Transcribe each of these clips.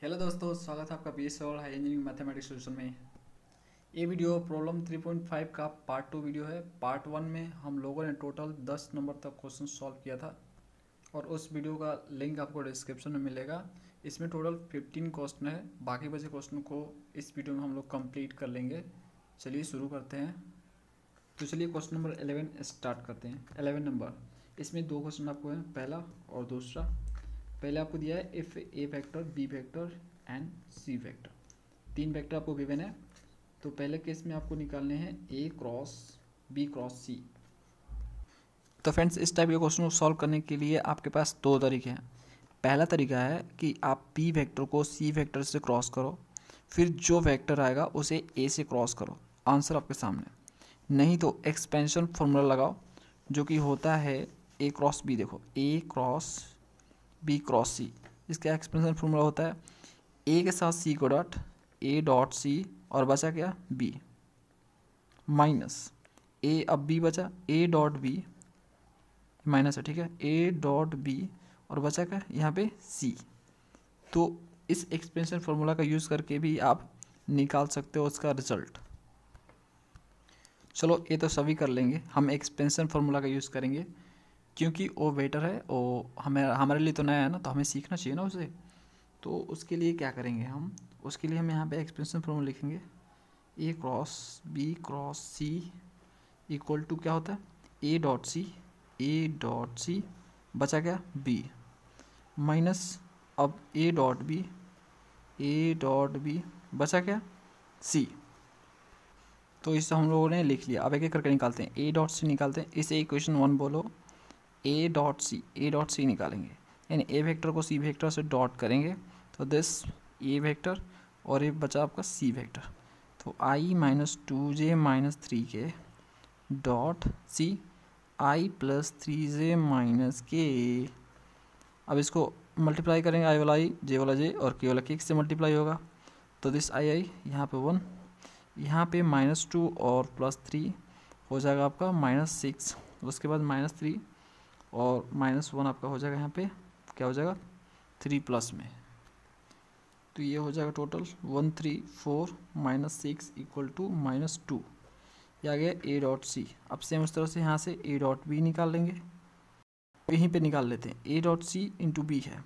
Hello दोस्तों, स्वागत है आपका BS और हाई इंजीनियरिंग मैथमेटिक्स सोल्यूशन में। ये वीडियो प्रॉब्लम 3.5 का पार्ट 2 वीडियो है। पार्ट 1 में हम लोगों ने टोटल 10 नंबर तक क्वेश्चन सॉल्व किया था और उस वीडियो का लिंक आपको डिस्क्रिप्शन में मिलेगा। इसमें टोटल 15 क्वेश्चन है। बाकी बचे क्वेश्चन को इस वीडियो में हम लोग कंप्लीट कर लेंगे। चलिए शुरू करते हैं। तो चलिए क्वेश्चन नंबर 11 स्टार्ट करते हैं। 11 नंबर, इसमें दो क्वेश्चन आपको हैं, पहला और दूसरा। पहले आपको दिया है if A vector B vector and C vector, तीन वेक्टर आपको गिवन है। तो पहले केस में आपको निकालने हैं A cross B cross C. तो फ्रेंड्स, इस टाइप के क्वेश्चन को सॉल्व करने के लिए आपके पास दो तरीके हैं। पहला तरीका है कि आप बी वेक्टर को सी वेक्टर से क्रॉस करो, फिर जो वेक्टर आएगा उसे ए से क्रॉस करो, आंसर आपके सामने। नहीं तो एक्सपेंशन फॉर्मूला लगाओ, जो कि होता है ए क्रॉस बी। देखो, ए क्रॉस बी क्रॉस सी, इसका एक्सपेंशन फॉर्मूला होता है ए के साथ सी को डॉट, ए डॉट सी और बचा क्या बी, माइनस ए, अब बी बचा ए डॉट बी माइनस है, ठीक है, ए डॉट बी और बचा क्या यहाँ पे सी। तो इस एक्सपेंशन फॉर्मूला का यूज़ करके भी आप निकाल सकते हो उसका रिजल्ट। चलो ये तो सभी कर लेंगे, हम एक्सपेंशन फॉर्मूला का यूज़ करेंगे क्योंकि वो बेटर है, वो हमारे लिए तो नया है ना, तो हमें सीखना चाहिए ना उसे। तो उसके लिए क्या करेंगे हम, उसके लिए हम यहाँ पे एक्सपेंशन फॉर्मूला लिखेंगे A cross B cross C equal to क्या होता है ए डॉट सी बचा क्या बी, माइनस अब ए डॉट बी बचा क्या सी। तो इसे हम लोगों ने लिख लिया। अब एक एक करके निकालते हैं। ए डॉट सी निकालते हैं, इसे इक्वेशन 1 बोलो। ए डॉट सी निकालेंगे, यानी ए वेक्टर को सी वेक्टर से डॉट करेंगे तो दिस ए वेक्टर और ये बचा आपका सी वेक्टर। तो i minus 2j minus 3k dot C i plus 3j minus k. अब इसको मल्टीप्लाई करेंगे, आई वाला आई, जे वाला जे और के वाला के से मल्टीप्लाई होगा। तो दिस आई यहाँ पे 1, यहाँ पे -2 और +3 हो जाएगा आपका -6, उसके बाद -3 और -1 आपका हो जाएगा यहाँ पे क्या हो जाएगा 3 प्लस में। तो ये हो जाएगा टोटल 134 -6 इक्वल टू -2। ये आ गया ए डॉट सी। अब सेम उस तरह से यहाँ से ए डॉट बी निकाल लेंगे, यहीं पे निकाल लेते हैं। A dot C into B है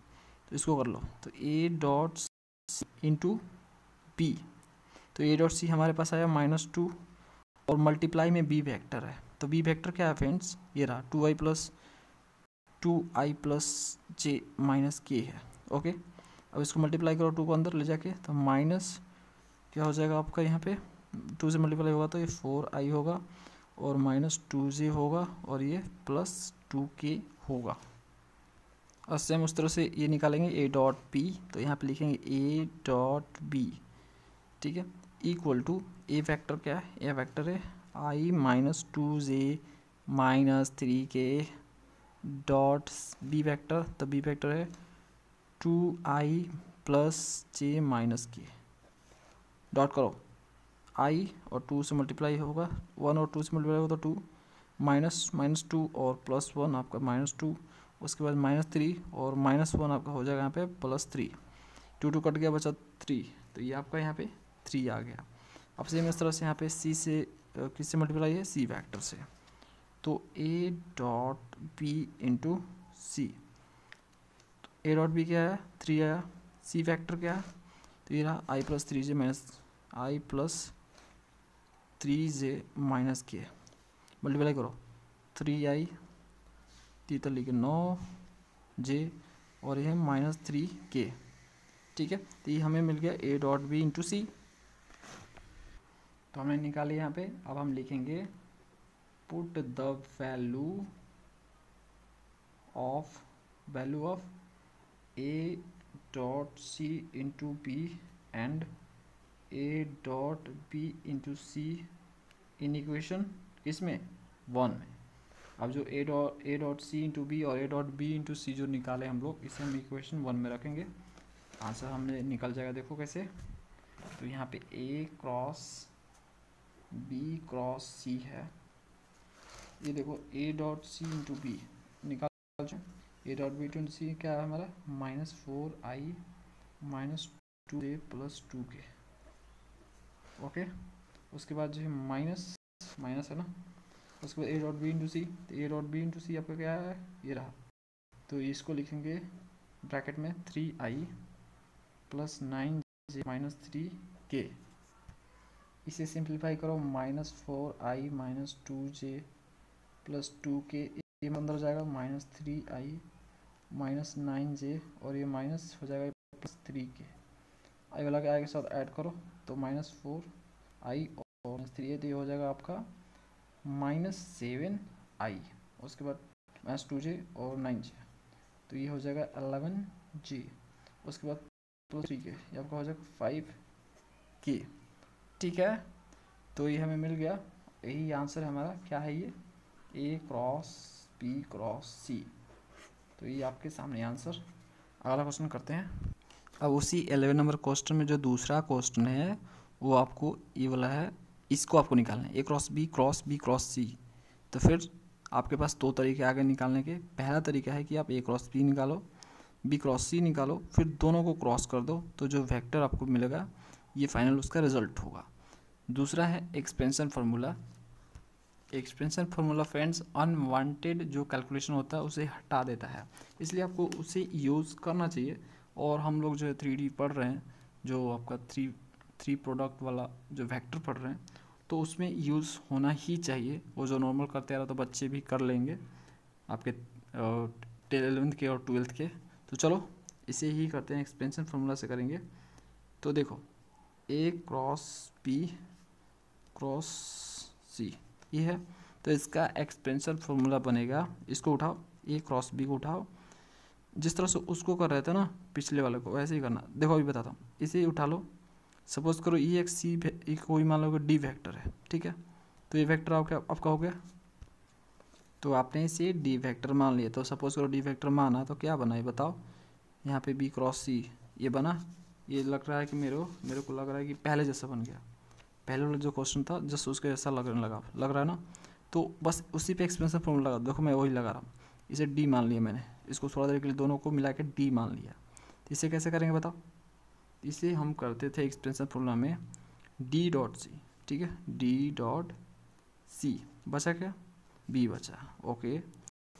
तो इसको कर लो, तो A dot C into B. तो ए डॉट सी हमारे पास आया -2 और मल्टीप्लाई में बी वेक्टर है। तो बी वेक्टर क्या है फ्रेंड्स, ये रहा 2i प्लस जे माइनस के है। ओके, अब इसको मल्टीप्लाई करो 2 को अंदर ले जाके, तो माइनस क्या हो जाएगा आपका यहाँ पे 2 से मल्टीप्लाई होगा तो ये 4i होगा और -2j होगा और ये +2k होगा। और सेम उस तरह से ये निकालेंगे ए डॉट बी, तो यहाँ पे लिखेंगे ए डॉट बी, ठीक है, इक्वल टू ए वेक्टर क्या है, ए वेक्टर है i -2j minus 3k dot B vector, तो बी वेक्टर है 2i plus J minus K. Dot करो, i और 2 से मल्टीप्लाई होगा, 1 और 2 से मल्टीप्लाई होगा तो 2, -2 और +1 आपका -2, उसके बाद -3 और -1 आपका हो जाएगा यहाँ पे +3। 2 कट गया, बचा 3, तो ये आपका यहाँ पे 3 आ गया। अब सेम इस तरह से यहाँ पे सी से किससे मल्टीप्लाई है, सी वेक्टर से। तो A dot B into C, A dot B क्या है 3 आया, सी वेक्टर क्या है तो ये रहा आई प्लस 3j माइनस के। मल्टीप्लाई करो 3i 3 लिखे 9j और ये -3k, ठीक है। तो ये हमें मिल गया A dot B into C. तो हमने निकाली यहाँ पे। अब हम लिखेंगे put the value of A dot C into B and A dot B into C in equation किसमें 1 में। अब जो A dot C into B और A dot B into C जो निकाले हम लोग, इसे हम इक्वेशन 1 में रखेंगे। आंसर हमने निकल जाएगा। देखो कैसे, तो यहाँ पे A cross B cross C है, ये देखो A dot C into B निकाल, A dot B into C क्या है हमारा -4i 2j plus 2k। Okay, उसके बाद जो है माइनस माइनस है ना, उसके बाद a dot B into C, तो a डॉट बी इंटू सी आपका क्या है, ये रहा। तो इसको लिखेंगे ब्रैकेट में 3i plus 9j minus 3k। इसे सिंप्लीफाई करो, -4i minus 2j plus 2k, ये अंदर जाएगा -3i माइनस 9j, और ये माइनस हो जाएगा प्लस 3k। आई वाला के आई के साथ ऐड करो तो -4i और -3, तो ये हो जाएगा आपका -7i, उसके बाद -2j और 9j, तो ये हो जाएगा 11j, उसके बाद प्लस 3k, ये आपका हो जाएगा 5k। ठीक है, तो ये हमें मिल गया, यही आंसर हमारा क्या है, ये a cross b cross c। तो ये आपके सामने आंसर। अगला क्वेश्चन करते हैं। अब उसी 11 नंबर क्वेश्चन में जो दूसरा क्वेश्चन है वो आपको ये वाला है, इसको आपको निकालना है, a cross b cross c। तो फिर आपके पास दो तरीके आगे निकालने के। पहला तरीका है कि आप a क्रॉस b निकालो, b क्रॉस c निकालो, फिर दोनों को क्रॉस कर दो, तो जो वेक्टर आपको मिलेगा ये फाइनल उसका रिजल्ट होगा। दूसरा है expansion formula. Expansion formula friends unwanted जो कैलकुलेशन होता है उसे हटा देता है, इसलिए आपको उसे यूज़ करना चाहिए। और हम लोग जो है 3D पढ़ रहे हैं, जो आपका थ्री प्रोडक्ट वाला जो वेक्टर पढ़ रहे हैं, तो उसमें यूज़ होना ही चाहिए। वो जो नॉर्मल करते आ रहा तो बच्चे भी कर लेंगे आपके 11th के और 12th के। तो चलो इसे ही करते हैं, एक्सपेंशन फार्मूला से करेंगे। तो देखो a cross b cross c ये है, तो इसका एक्सपेंशन फार्मूला बनेगा, इसको उठाओ, a क्रॉस b को उठाओ, जिस तरह से उसको कर रहे थे ना पिछले वाले को, वैसे ही करना। देखो अभी बताता हूँ, इसे उठा लो, सपोज करो ये एक सी कोई मान लो डी वेक्टर है, ठीक है। तो ये वेक्टर आपका हो गया, तो आपने इसे डी वेक्टर मान लिया। तो सपोज करो डी वेक्टर माना तो क्या बना ये बताओ, यहाँ पे b क्रॉस c ये बना। ये लग रहा है कि मेरे को लग रहा है कि पहले जैसा बन गया, पहले वाला जो क्वेश्चन था जस्ट उसके जैसा लग रहा है ना। तो बस उसी पे एक्सपेंशन फॉर्मूला लगा, देखो मैं वही लगा रहा हूँ। इसे डी मान लिया मैंने, इसको थोड़ा देर के लिए दोनों को मिला के डी मान लिया। तो इसे कैसे करेंगे बताओ, इसे हम करते थे एक्सपेंशन फॉर्मूला में डी डॉट सी, ठीक है, डी डॉट सी बचा क्या, बी बचा, okay,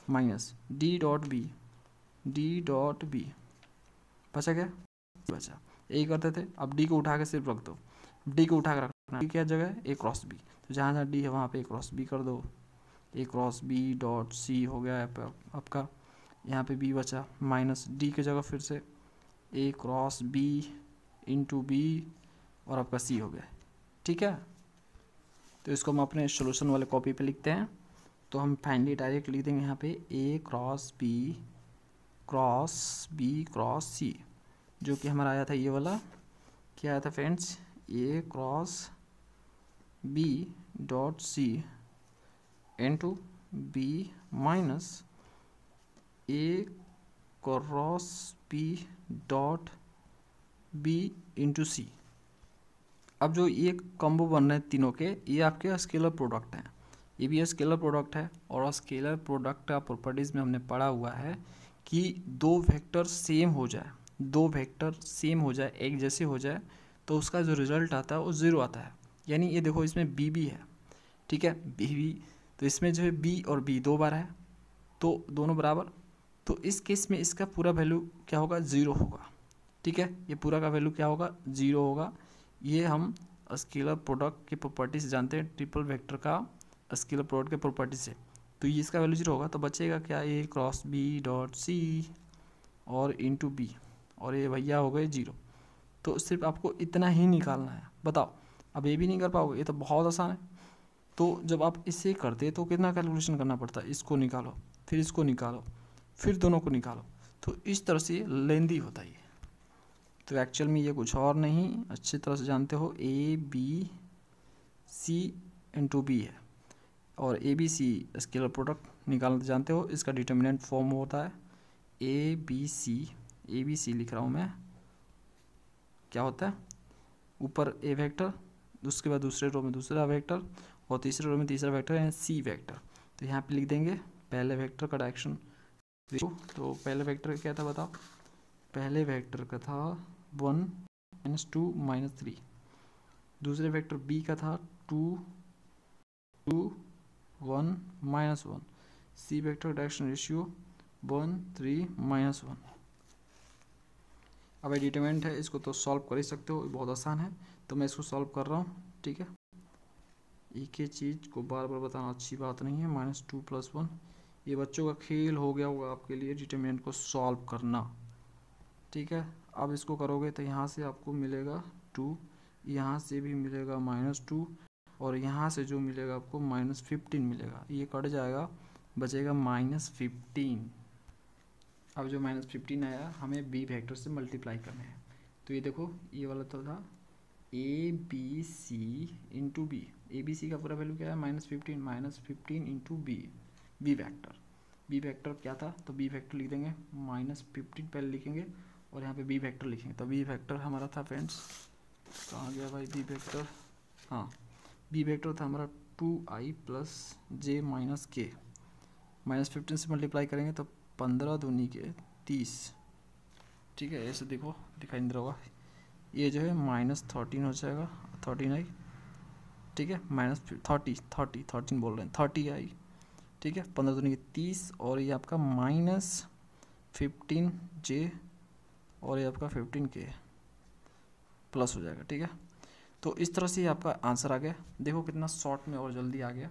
minus D dot B बचा क्या, बचा, यही करते थे। अब डी को उठा के सिर्फ रख दो, डी को उठा के रखना, डी क्या जगह है, ए क्रॉस बी, तो जहाँ जहाँ डी है वहाँ पे ए क्रॉस बी कर दो, ए क्रॉस बी डॉट सी हो गया है आपका। यहाँ पे बी बचा, माइनस डी की जगह फिर से A cross B into B और आपका सी हो गया, ठीक है। तो इसको हम अपने सोल्यूशन वाले कॉपी पे लिखते हैं। तो हम फाइनली डायरेक्ट लिख देंगे यहाँ पे ए क्रॉस बी क्रॉस सी, जो कि हमारा आया था ये वाला, क्या आया था friends, A cross B dot C into B minus A cross B dot B into C. अब जो ये कॉम्बो बन रहे हैं तीनों के, ये आपके स्केलर प्रोडक्ट हैं, ये भी स्केलर प्रोडक्ट है। और स्केलर प्रोडक्ट का प्रॉपर्टीज़ में हमने पढ़ा हुआ है कि दो वेक्टर सेम हो जाए, एक जैसे हो जाए, तो उसका जो रिजल्ट आता है वो ज़ीरो आता है। यानी ये देखो इसमें बी भी है, ठीक है, बी, तो इसमें जो है बी और बी दो बार है, तो दोनों बराबर। तो इस केस में इसका पूरा वैल्यू क्या होगा, ज़ीरो होगा, ठीक है, ये पूरा का वैल्यू क्या होगा, ज़ीरो होगा। ये हम स्केलर प्रोडक्ट की प्रॉपर्टी से जानते हैं, ट्रिपल वेक्टर का स्केलर प्रोडक्ट के प्रॉपर्टी से। तो ये इसका वैल्यू ज़ीरो होगा, तो बचेगा क्या, ए क्रॉस बी डॉट सी और इंटू बी, और ये भैया हो गए ज़ीरो। तो सिर्फ आपको इतना ही निकालना है। बताओ अब ये भी नहीं कर पाओगे, ये तो बहुत आसान है। तो जब आप इसे करते तो कितना कैलकुलेशन करना पड़ता है, इसको निकालो, फिर इसको निकालो, फिर दोनों को निकालो, तो इस तरह से लेंदी होता है ये। तो एक्चुअल में ये कुछ और नहीं, अच्छी तरह से जानते हो, A B C into B है, और A B C scalar product निकालना जानते हो। इसका डिटर्मिनेंट फॉर्म होता है ए बी सी लिख रहा हूँ मैं, क्या होता है, ऊपर ए वेक्टर, उसके बाद दूसरे रो में दूसरा वेक्टर, और तीसरे रो में तीसरा वेक्टर है सी वेक्टर। तो यहाँ पे लिख देंगे पहले वेक्टर का डायरेक्शन, तो पहले वेक्टर क्या था बताओ, पहले वेक्टर का था 1 -2 -3। दूसरे वेक्टर बी का था 2 2 1 -1। C vector direction ratio 1 3 -1। अब ये डिटरमिनेंट है, इसको तो सॉल्व कर ही सकते हो, बहुत आसान है, तो मैं इसको सॉल्व कर रहा हूँ। ठीक है, एक ही चीज़ को बार बार बताना अच्छी बात नहीं है। -2 + 1, ये बच्चों का खेल हो गया होगा आपके लिए डिटरमिनेंट को सॉल्व करना। ठीक है, अब इसको करोगे तो यहाँ से आपको मिलेगा 2, यहाँ से भी मिलेगा -2, और यहाँ से जो मिलेगा आपको -15 मिलेगा। ये कट जाएगा, बचेगा -15। अब जो -15 आया हमें बी वेक्टर से मल्टीप्लाई करना है। तो ये देखो, ये वाला तो था A B C into B. A B C का पूरा वैल्यू क्या है? -15 इंटू बी। बी वेक्टर क्या था? तो बी वेक्टर लिख देंगे, -15 पहले लिखेंगे और यहाँ पे बी वेक्टर लिखेंगे। तो बी वेक्टर हमारा था फ्रेंड्स, कहाँ गया भाई बी वेक्टर? हाँ, बी वेक्टर था हमारा 2i + j - k। -15 से मल्टीप्लाई करेंगे तो 15 दूनी के 30। ठीक है, ऐसे देखो दिखाई नहीं होगा, ये जो है -13 हो जाएगा, 13i। ठीक है, -13 बोल रहे हैं, 30i। ठीक है, 15 दूनी के 30, और ये आपका -15j, और ये आपका 15k प्लस हो जाएगा। ठीक है, तो इस तरह से ये आपका आंसर आ गया। देखो कितना शॉर्ट में और जल्दी आ गया।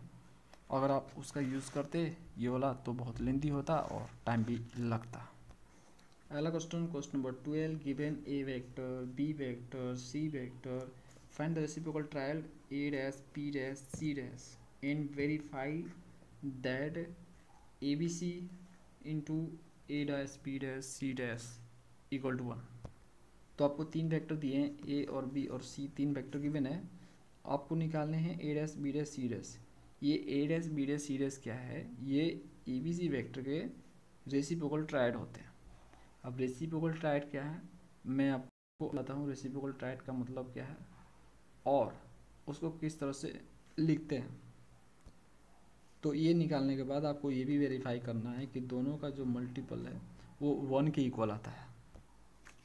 अगर आप उसका यूज़ करते ये वाला तो बहुत लेंथी होता और टाइम भी लगता। अगला question number 12, given A vector, B vector, C vector, find the reciprocal triad a dash b dash c dash and verify that abc into a dash b dash c dash equal to 1। तो आपको तीन vector दिए हैं, ए और B और सी, तीन vector given है, आपको निकालने हैं A dash B dash C dash. ये A dash B dash C dash क्या है? ये ए बी सी वेक्टर के रेसिप्रोकल ट्रायड होते हैं। अब रेसिप्रोकल ट्रायड क्या है मैं आपको बताता हूँ। रेसिप्रोकल ट्रायड का मतलब क्या है और उसको किस तरह से लिखते हैं। तो ये निकालने के बाद आपको ये भी वेरीफाई करना है कि दोनों का जो मल्टीपल है वो 1 के इक्वल आता है।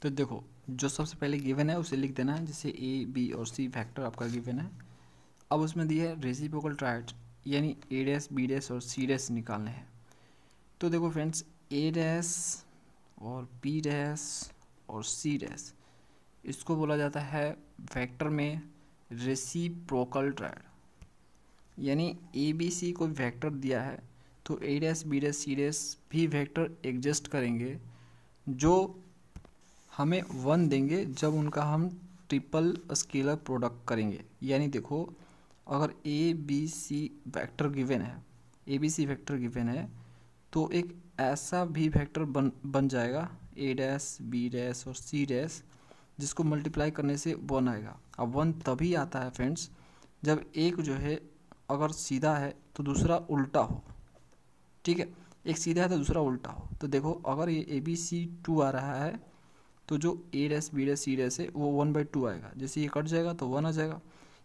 तो देखो, जो सबसे पहले गिवन है उसे लिख देना है, जैसे ए बी और सी फैक्टर आपका गिवन है। अब उसमें दिया है रेसिप्रोकल ट्रायड, यानी ए डैश बी डैश और सी डैश निकालने हैं। तो देखो फ्रेंड्स, ए डैश और बी डैश और सी डैश, इसको बोला जाता है वेक्टर में रेसिप्रोकल ट्रायड। यानी ए बी सी कोई वेक्टर दिया है तो A dash B dash C dash भी वेक्टर एग्जिस्ट करेंगे जो हमें 1 देंगे जब उनका हम ट्रिपल स्केलर प्रोडक्ट करेंगे। यानी देखो, अगर A B C vector given है, A B C vector given है, तो एक ऐसा भी वेक्टर बन जाएगा ए डैश बी डैश और सी डैश, जिसको मल्टीप्लाई करने से 1 आएगा। अब 1 तभी आता है फ्रेंड्स जब एक जो है अगर सीधा है तो दूसरा उल्टा हो। ठीक है, एक सीधा है तो दूसरा उल्टा हो। तो देखो, अगर ये ए बी सी 2 आ रहा है तो जो A dash B dash C dash है वो 1/2 आएगा। जैसे ये कट जाएगा तो 1 आ जाएगा।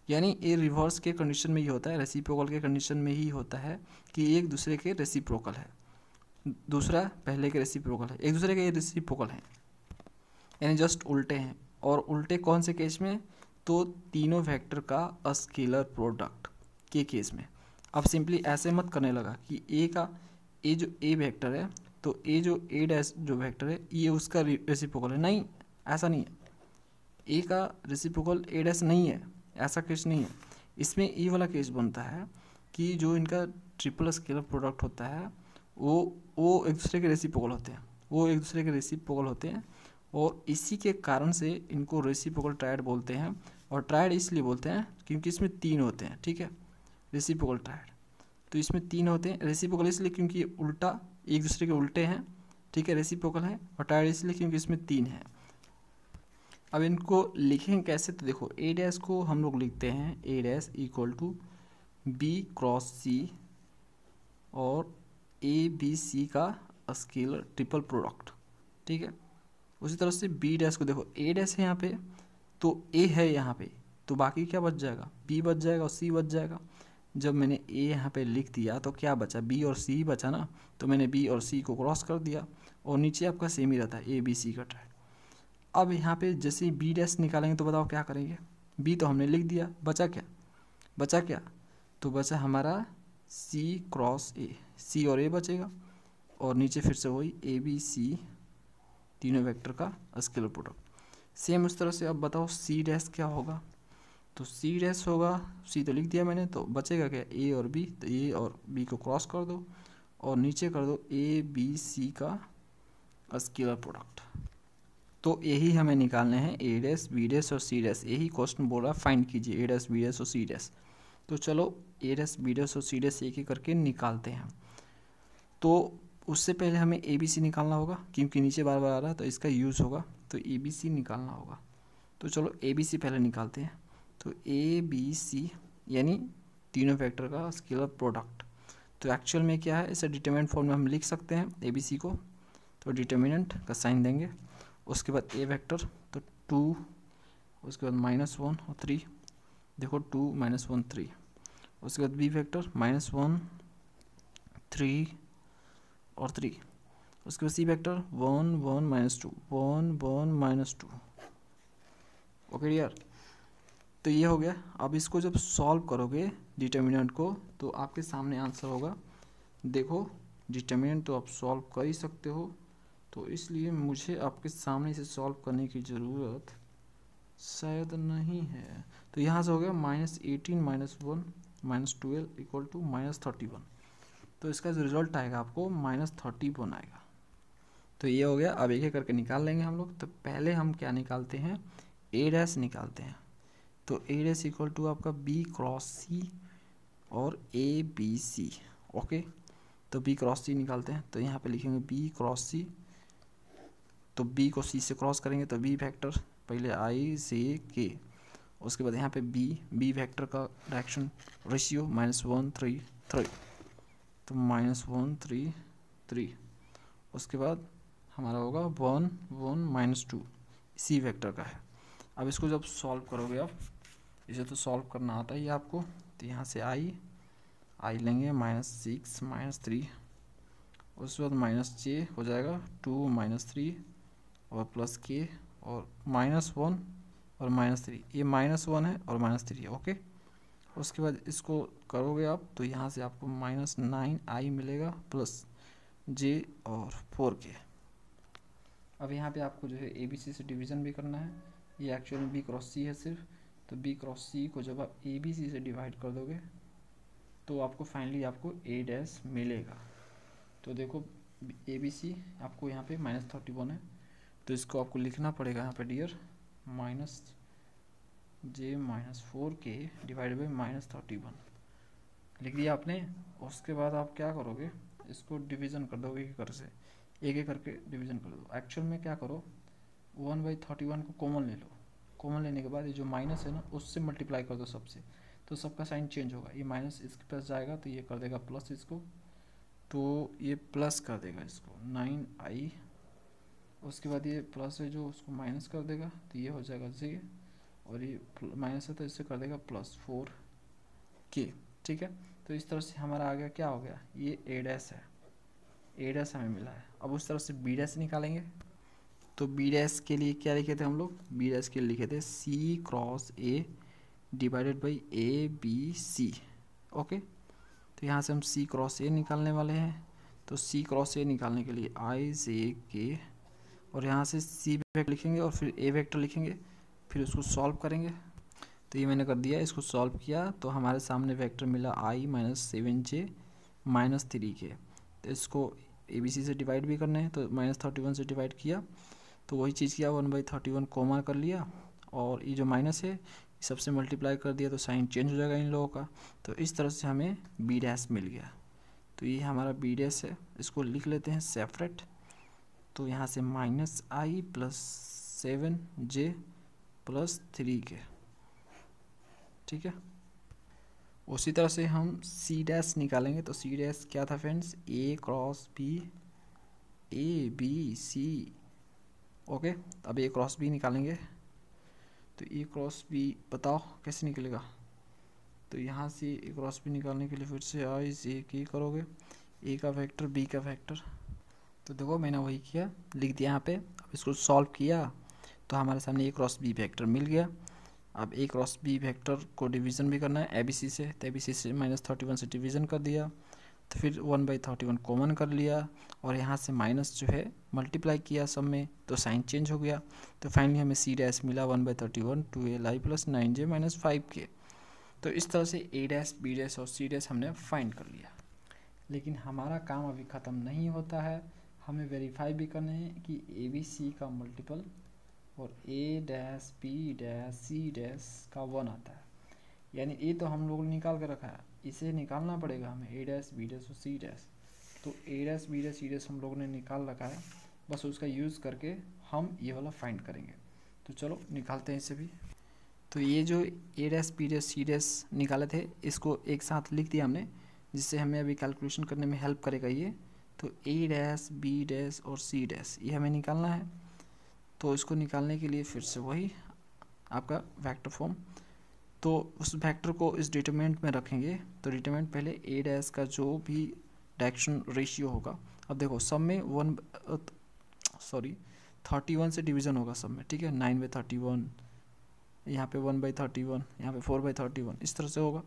यानी ये रिवर्स के कंडीशन में ही होता है, रेसिप्रोकल के कंडीशन में ही होता है कि एक दूसरे के रेसिप्रोकल है, दूसरा पहले के रेसिप्रोकल है, एक दूसरे के रेसिप्रोकल हैं, यानी जस्ट उल्टे हैं। और उल्टे कौन से केस में? तो तीनों वेक्टर का स्केलर प्रोडक्ट के केस में। अब सिंपली ऐसे मत करने लगा कि ए का ए जो ए वेक्टर है तो ए जो ए डैश जो वेक्टर है ये उसका रेसिप्रोकल है। नहीं, ऐसा नहीं है। ए का रेसिप्रोकल ए डैश नहीं है, ऐसा केस नहीं है। इसमें ये वाला केस बनता है कि जो इनका ट्रिपल स्केलर प्रोडक्ट होता है वो एक दूसरे के रेसिप्रोकल होते हैं, वो एक दूसरे के रेसिप्रोकल होते हैं, और इसी के कारण से इनको रेसिप्रोकल ट्रायड बोलते हैं। और ट्रायड इसलिए बोलते हैं क्योंकि इसमें 3 होते हैं। ठीक है, रेसिप्रोकल ट्रायड, तो इसमें 3 होते हैं। रेसिप्रोकल इसलिए क्योंकि उल्टा, एक दूसरे के उल्टे हैं। ठीक है, रेसिप्रोकल है। और ट्रायड इसलिए क्योंकि इसमें 3 है। अब इनको लिखेंगे कैसे? तो देखो, ए डैश को हम लोग लिखते हैं A dash equal to B cross C और ए बी सी का स्केलर ट्रिपल प्रोडक्ट। ठीक है, उसी तरह से बी डैश को देखो, ए डैश है यहाँ पे तो ए है यहाँ पे, तो बाकी क्या बच जाएगा? बी बच जाएगा और सी बच जाएगा। जब मैंने ए यहाँ पे लिख दिया तो क्या बचा? बी और सी बचा ना, तो मैंने बी और सी को क्रॉस कर दिया और नीचे आपका सेम ही रहता है ए बी सी का ट्रायड। अब यहाँ पे जैसे बी डैश निकालेंगे तो बताओ क्या करेंगे। बी तो हमने लिख दिया, बचा क्या, तो बचा हमारा सी क्रॉस ए, सी और ए बचेगा, और नीचे फिर से वही ए बी सी तीनों वेक्टर का स्केलर प्रोडक्ट। सेम उस तरह से अब बताओ सी डैश क्या होगा, तो सी डैश होगा, सी तो लिख दिया मैंने, तो बचेगा क्या, ए और बी, तो ए और बी को क्रॉस कर दो और नीचे कर दो ए बी सी का स्केलर प्रोडक्ट। तो यही हमें निकालने हैं ए डैश बी डैश और सी डैश, यही क्वेश्चन बोल रहा है फाइंड कीजिए ए डैश बी डैश और सी डैश। तो चलो ए डैश बी डैश और सी डैश एक एक करके निकालते हैं। तो उससे पहले हमें ए बी सी निकालना होगा, क्योंकि नीचे बार बार आ रहा है तो इसका यूज़ होगा, तो ए बी सी निकालना होगा। तो चलो ए बी सी पहले निकालते हैं। तो ए बी सी यानी तीनों वेक्टर का स्केलर प्रोडक्ट। तो एक्चुअल में क्या है, इसे डिटरमिनेंट फॉर्म में हम लिख सकते हैं ए बी सी को। तो डिटरमिनेंट का साइन देंगे, उसके बाद ए वेक्टर तो 2, उसके बाद -1 और 3, देखो 2 -1 3, उसके बाद बी वेक्टर -1 3 और 3, उसके बाद सी वेक्टर 1 1 -2 1 1 -2। ओके डियर, तो ये हो गया। अब इसको जब सॉल्व करोगे डिटर्मिनेंट को तो आपके सामने आंसर होगा। देखो डिटर्मिनेंट तो आप सॉल्व कर ही सकते हो, तो इसलिए मुझे आपके सामने इसे सॉल्व करने की ज़रूरत शायद नहीं है। तो यहाँ से हो गया -18 -1 -12 इक्वल टू -31। तो इसका जो रिजल्ट आएगा आपको -31 आएगा। तो ये हो गया। अब एक एक करके निकाल लेंगे हम लोग। तो पहले हम क्या निकालते हैं, ए डैश निकालते हैं। तो ए डैश इक्वल टू आपका बी क्रॉस सी और ए बी सी। ओके, तो बी क्रॉस सी निकालते हैं। तो यहाँ पे लिखेंगे बी क्रॉस सी, तो बी को सी से क्रॉस करेंगे तो बी वेक्टर पहले आई से के, उसके बाद यहाँ पे बी वेक्टर का डायरेक्शन रेशियो -1 3 3, तो -1 3 3, उसके बाद हमारा होगा 1 1 -2 सी वेक्टर का है। अब इसको जब सॉल्व करोगे, आप इसे तो सॉल्व करना आता ही आपको। तो यहाँ से आई लेंगे -6 -3, उसके बाद -j हो जाएगा 2 -3 और प्लस के और -1 और -3, ये -1 है और -3 है। ओके, उसके बाद इसको करोगे आप तो यहाँ से आपको -9i मिलेगा प्लस j और 4k। अब यहाँ पे आपको जो है ए बी सी से डिवीज़न भी करना है। ये एक्चुअल में बी क्रॉस सी है सिर्फ, तो बी क्रॉस सी को जब आप ए बी सी से डिवाइड कर दोगे तो आपको फाइनली आपको ए डैश मिलेगा। तो देखो ए बी सी आपको यहाँ पे -31 है, तो इसको आपको लिखना पड़ेगा यहाँ पे dear -j -4k divide by -31 लिख दिया आपने। उसके बाद आप क्या करोगे, इसको डिवीज़न कर दोगे एक से, एक एक करके डिवीज़न कर दो। एक्चुअल में क्या करो, 1/31 को कॉमन ले लो, कॉमन लेने के बाद ये जो माइनस है ना उससे मल्टीप्लाई कर दो सबसे, तो सबका साइन चेंज होगा। ये माइनस इसके पास जाएगा तो ये कर देगा प्लस इसको, तो ये प्लस कर देगा इसको 9i, उसके बाद ये प्लस है जो उसको माइनस कर देगा तो ये हो जाएगा j, और ये माइनस है तो इससे कर देगा +4k। ठीक है, तो इस तरह से हमारा आ गया, क्या हो गया, ये ए डैश है, ए डैश हमें मिला है। अब उस तरफ से बी डैश निकालेंगे। तो बी डैश के लिए क्या लिखे थे हम लोग, बी डैश के लिए लिखे थे C cross A divided by A B C. Okay, तो यहाँ से हम सी क्रॉस ए निकालने वाले हैं। तो सी क्रॉस ए निकालने के लिए आई जे के, और यहाँ से सी वेक्टर लिखेंगे और फिर ए वेक्टर लिखेंगे, फिर उसको सॉल्व करेंगे। तो ये मैंने कर दिया, इसको सॉल्व किया तो हमारे सामने वेक्टर मिला i -7j -3k। तो इसको ए बी सी से डिवाइड भी करना है, तो -31 से डिवाइड किया तो वही चीज़ किया, 1/31 कॉमा कर लिया, और ये जो माइनस है सबसे मल्टीप्लाई कर दिया तो साइन चेंज हो जाएगा इन लोगों का। तो इस तरह से हमें बी डैश मिल गया। तो ये हमारा बी डैश है, इसको लिख लेते हैं सेपरेट। तो यहाँ से -i + 7j + 3k। ठीक है, उसी तरह से हम सी डैश निकालेंगे। तो सी डैश क्या था friends, A cross B A B C. Okay, अब ए क्रॉस बी निकालेंगे। तो ए क्रॉस बी बताओ कैसे निकलेगा। तो यहाँ से ए क्रॉस बी निकालने के लिए फिर से आई जे के करोगे, ए का वेक्टर बी का वेक्टर। तो देखो मैंने वही किया, लिख दिया यहाँ पे। अब इसको सॉल्व किया तो हमारे सामने ए क्रॉस बी वेक्टर मिल गया। अब ए क्रॉस बी वेक्टर को डिवीज़न भी करना है ABC से, तो ABC से -31 से डिवीज़न कर दिया, तो फिर 1/31 कॉमन कर लिया और यहाँ से माइनस जो है मल्टीप्लाई किया सब में, तो साइन चेंज हो गया। तो फाइनली हमें C डैश मिला 1/31 2li + 9j - 5k। तो इस तरह से A डैश B डैश और C डैश हमने फाइंड कर लिया। लेकिन हमारा काम अभी ख़त्म नहीं होता है, हमें वेरीफाई भी करना है कि ABC का मल्टीपल और A dash B dash C dash का 1 आता है। यानी A तो हम लोगों ने निकाल के रखा है, इसे निकालना पड़ेगा हमें A डैश B डैश और C डैश। तो A dash B dash C dash हम लोगों ने निकाल रखा है, बस उसका यूज़ करके हम ये वाला फाइंड करेंगे। तो चलो निकालते हैं इसे भी। तो ये जो A dash B dash C dash निकाले थे, इसको एक साथ लिख दिया हमने, जिससे हमें अभी कैलकुलेशन करने में हेल्प करेगा ये। तो A डैश B डैश और C डैश ये हमें निकालना है। तो इसको निकालने के लिए फिर से वही आपका वेक्टर फॉर्म, तो उस वेक्टर को इस डिटरमिनेंट में रखेंगे। तो डिटरमिनेंट पहले A डैश का जो भी डायरेक्शन रेशियो होगा, अब देखो सब में 31 से डिवीज़न होगा सब में, ठीक है। 9/31, यहाँ पे 1/31, यहाँ पे 4/31, इस तरह से होगा।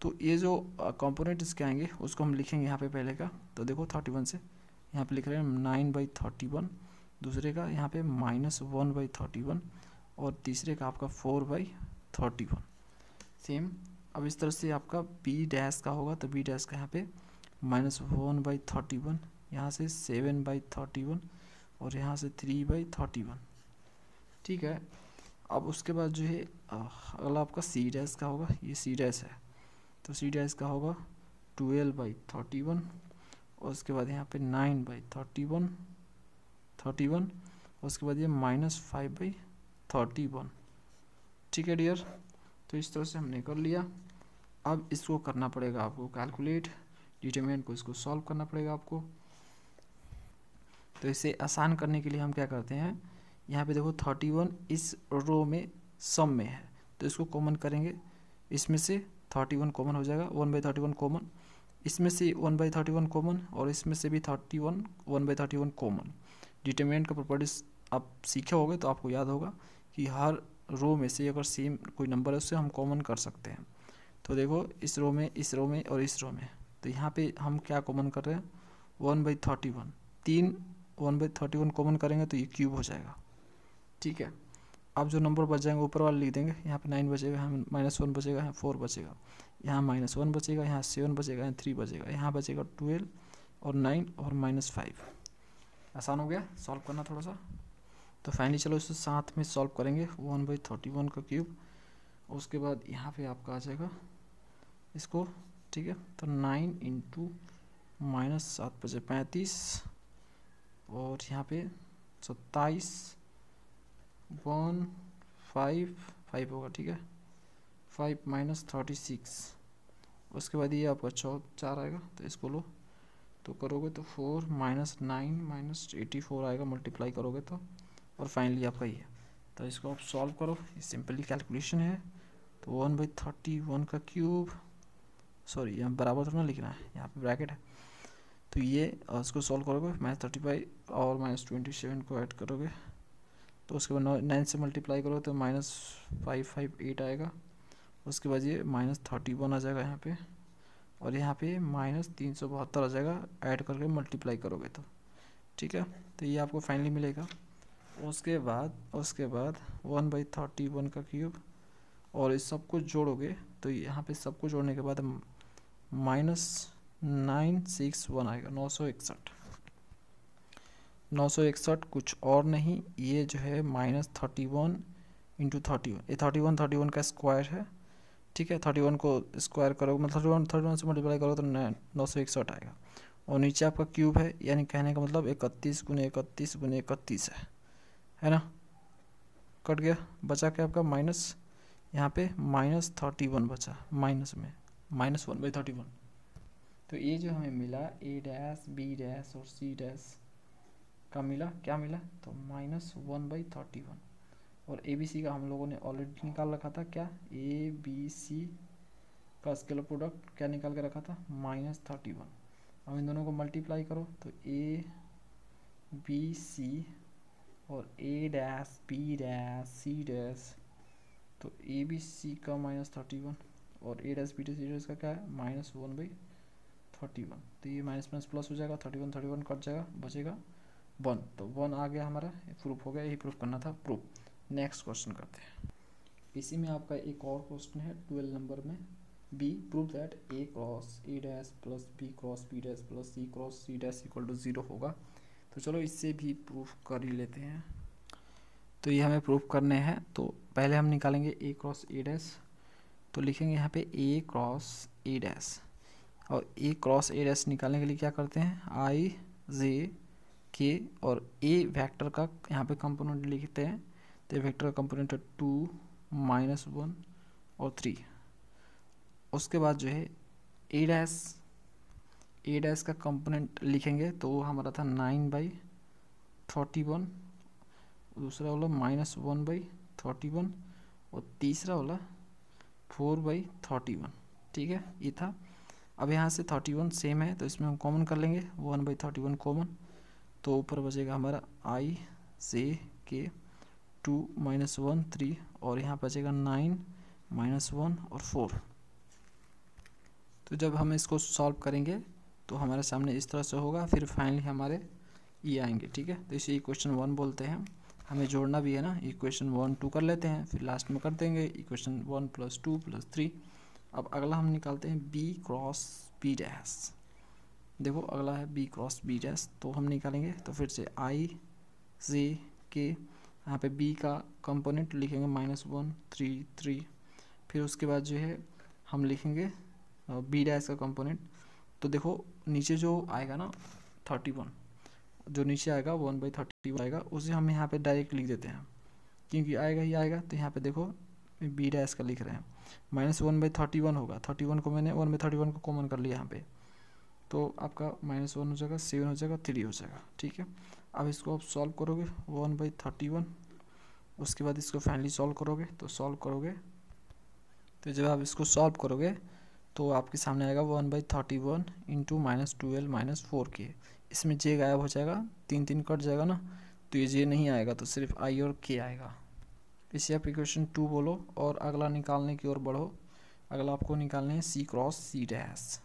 तो ये जो कंपोनेंट इसके आएंगे उसको हम लिखेंगे यहाँ पे पहले का। तो देखो 31 से यहाँ पे लिख रहे हैं 9/31, दूसरे का यहाँ पे -1/31 और तीसरे का आपका 4/31 सेम। अब इस तरह से आपका B डैश का होगा, तो B डैश का यहाँ पे -1/31, यहाँ से 7/31 और यहाँ से 3/31, ठीक है। अब उसके बाद जो है अगला आपका C डैश का होगा, ये C डैश है, तो C डैश का होगा 12/31 और उसके बाद यहाँ पे 9/31 और उसके बाद ये -5/31, ठीक है डियर। तो इस तरह से हमने कर लिया। अब इसको करना पड़ेगा आपको कैलकुलेट, डिटरमिनेंट को इसको सॉल्व करना पड़ेगा आपको। तो इसे आसान करने के लिए हम क्या करते हैं, यहाँ पे देखो 31 इस रो में सम में है, तो इसको कॉमन करेंगे, इसमें से 31 कॉमन हो जाएगा, 1/31 कॉमन, इसमें से 1/31 कॉमन और इसमें से भी 1/31 कॉमन। डिटरमिनेंट का प्रॉपर्टीज आप सीखे होगे तो आपको याद होगा कि हर रो में से अगर सेम कोई नंबर है उससे हम कॉमन कर सकते हैं। तो देखो इस रो में, इस रो में और इस रो में, तो यहाँ पे हम क्या कॉमन कर रहे हैं 1/31, 1/31 कॉमन करेंगे तो ये क्यूब हो जाएगा, ठीक है। अब जो नंबर बच जाएंगे ऊपर वाले लिख देंगे, यहाँ पे 9 बचेगा, यहाँ -1 बचेगा, यहाँ 4 बचेगा, यहाँ -1 बचेगा, यहाँ 7 बचेगा, यहाँ 3 बचेगा, यहाँ बचेगा 12 और 9 और -5। आसान हो गया सॉल्व करना थोड़ा सा। तो फाइनली चलो इसे साथ में सॉल्व करेंगे, 1/31 का क्यूब, उसके बाद यहाँ पे आपका आ जाएगा इसको, ठीक है। तो 9 × -7 बचे 35 और यहाँ पे 27 155 होगा, ठीक है। 5 - 36, उसके बाद ये आपका 4 आएगा, तो इसको लो, तो करोगे तो 4 - 9 - 84 आएगा, मल्टीप्लाई करोगे तो, और फाइनली आपका ये। तो इसको आप सॉल्व करो, ये सिंपली कैलकुलेशन है। तो 1/31 का क्यूब, सॉरी यहाँ बराबर थोड़ा लिखना है, यहाँ पे ब्रैकेट है। तो ये इसको सॉल्व करोगे, -35 और -27 को ऐड करोगे, तो उसके बाद 9 से मल्टीप्लाई करो तो -558 आएगा, उसके बाद ये -31 आ जाएगा यहाँ पे, और यहाँ पे -372 आ जाएगा, ऐड करके मल्टीप्लाई करोगे तो, ठीक है। तो ये आपको फाइनली मिलेगा। उसके बाद 1/31 का क्यूब और इस सब को जोड़ोगे, तो यहाँ पे सबको जोड़ने के बाद -961 आएगा, 961 कुछ और नहीं, ये जो है -31 × 31, ये 31 का स्क्वायर है, ठीक है। 31 को स्क्वायर करोगे मतलब 31 से मल्टीप्लाई करोगे तो 961 आएगा, और नीचे आपका क्यूब है, यानी कहने का मतलब 31 × 31 × 31 है ना। कट गया, बचा क्या आपका माइनस, यहाँ पे -31 बचा, माइनस में -1/31। तो ये जो हमें मिला A डैश B डैश और C डैश का मिला, क्या मिला, तो -1/31। और ABC का हम लोगों ने ऑलरेडी निकाल रखा था, क्या ABC का स्केलर प्रोडक्ट क्या निकाल के रखा था, -31। अब इन दोनों को मल्टीप्लाई करो तो ABC और A dash B dash C dash, तो ए बी सी का -31 और A dash B dash C dash का क्या है -1/31। तो ये माइनस माइनस प्लस हो जाएगा, 31 कट जाएगा, बचेगा 1। तो 1 आ गया हमारा, प्रूफ हो गया, यही प्रूफ करना था प्रूफ। नेक्स्ट क्वेश्चन करते हैं। इसी में आपका एक और क्वेश्चन है 12 नंबर में, B prove that A cross A dash plus B cross B dash plus C cross C dash equal to 0 होगा। तो चलो इससे भी प्रूफ कर ही लेते हैं। तो ये हमें प्रूफ करने हैं, तो पहले हम निकालेंगे ए क्रॉस ए डैश। तो लिखेंगे यहाँ पे ए क्रॉस ए डैश, और ए क्रॉस ए डैश निकालने के लिए क्या करते हैं, आई जे के और ए वेक्टर का यहाँ पे कंपोनेंट लिखते हैं। तो वेक्टर का कंपोनेंट है 2 -1 और 3। उसके बाद जो है ए डैश का कंपोनेंट लिखेंगे, तो वो हमारा था 9/31, दूसरा वाला -1/31 और तीसरा वाला 4/31। ठीक है, ये था। अब यहाँ से 31 सेम है, तो इसमें हम कॉमन कर लेंगे 1/31 कॉमन, तो ऊपर बचेगा हमारा आई जे के 2 -1 3 और यहाँ बचेगा 9 -1 और 4। तो जब हम इसको सॉल्व करेंगे तो हमारे सामने इस तरह से होगा, फिर फाइनली हमारे ये आएंगे। ठीक है, तो इसे इक्वेशन 1 बोलते हैं। हमें जोड़ना भी है ना, इक्वेशन 1 2 कर लेते हैं, फिर लास्ट में कर देंगे इक्वेशन 1 + 2 + 3। अब अगला हम निकालते हैं बी क्रॉस बी डैश। देखो अगला है बी क्रॉस बी डैश, तो हम निकालेंगे, तो फिर से आई जे के, यहाँ पे बी का कंपोनेंट लिखेंगे -1 3 3। फिर उसके बाद जो है हम लिखेंगे बी डैश का कंपोनेंट। तो देखो नीचे जो आएगा ना 31, जो नीचे आएगा 1/31 आएगा, उसे हम यहाँ पे डायरेक्ट लिख देते हैं, क्योंकि आएगा ही आएगा। तो यहाँ पे देखो बी डैश का लिख रहे हैं, -1/31 होगा। 31 को मैंने 1/31 को कॉमन कर लिया यहाँ पे, तो आपका -1 हो जाएगा, 7 हो जाएगा, 3 हो जाएगा। ठीक है, अब इसको आप सॉल्व करोगे 1/31, उसके बाद इसको फाइनली सॉल्व करोगे। तो सॉल्व करोगे, तो जब आप इसको सॉल्व करोगे तो आपके सामने आएगा 1/31 इंटू -12 -4 के। इसमें जे गायब हो जाएगा, 3 3 कट जाएगा ना, तो ये जे नहीं आएगा, तो सिर्फ आई और के आएगा। इसे आप इक्वेशन 2 बोलो और अगला निकालने की ओर बढ़ो। अगला आपको निकालने है सी क्रॉस सी डैश।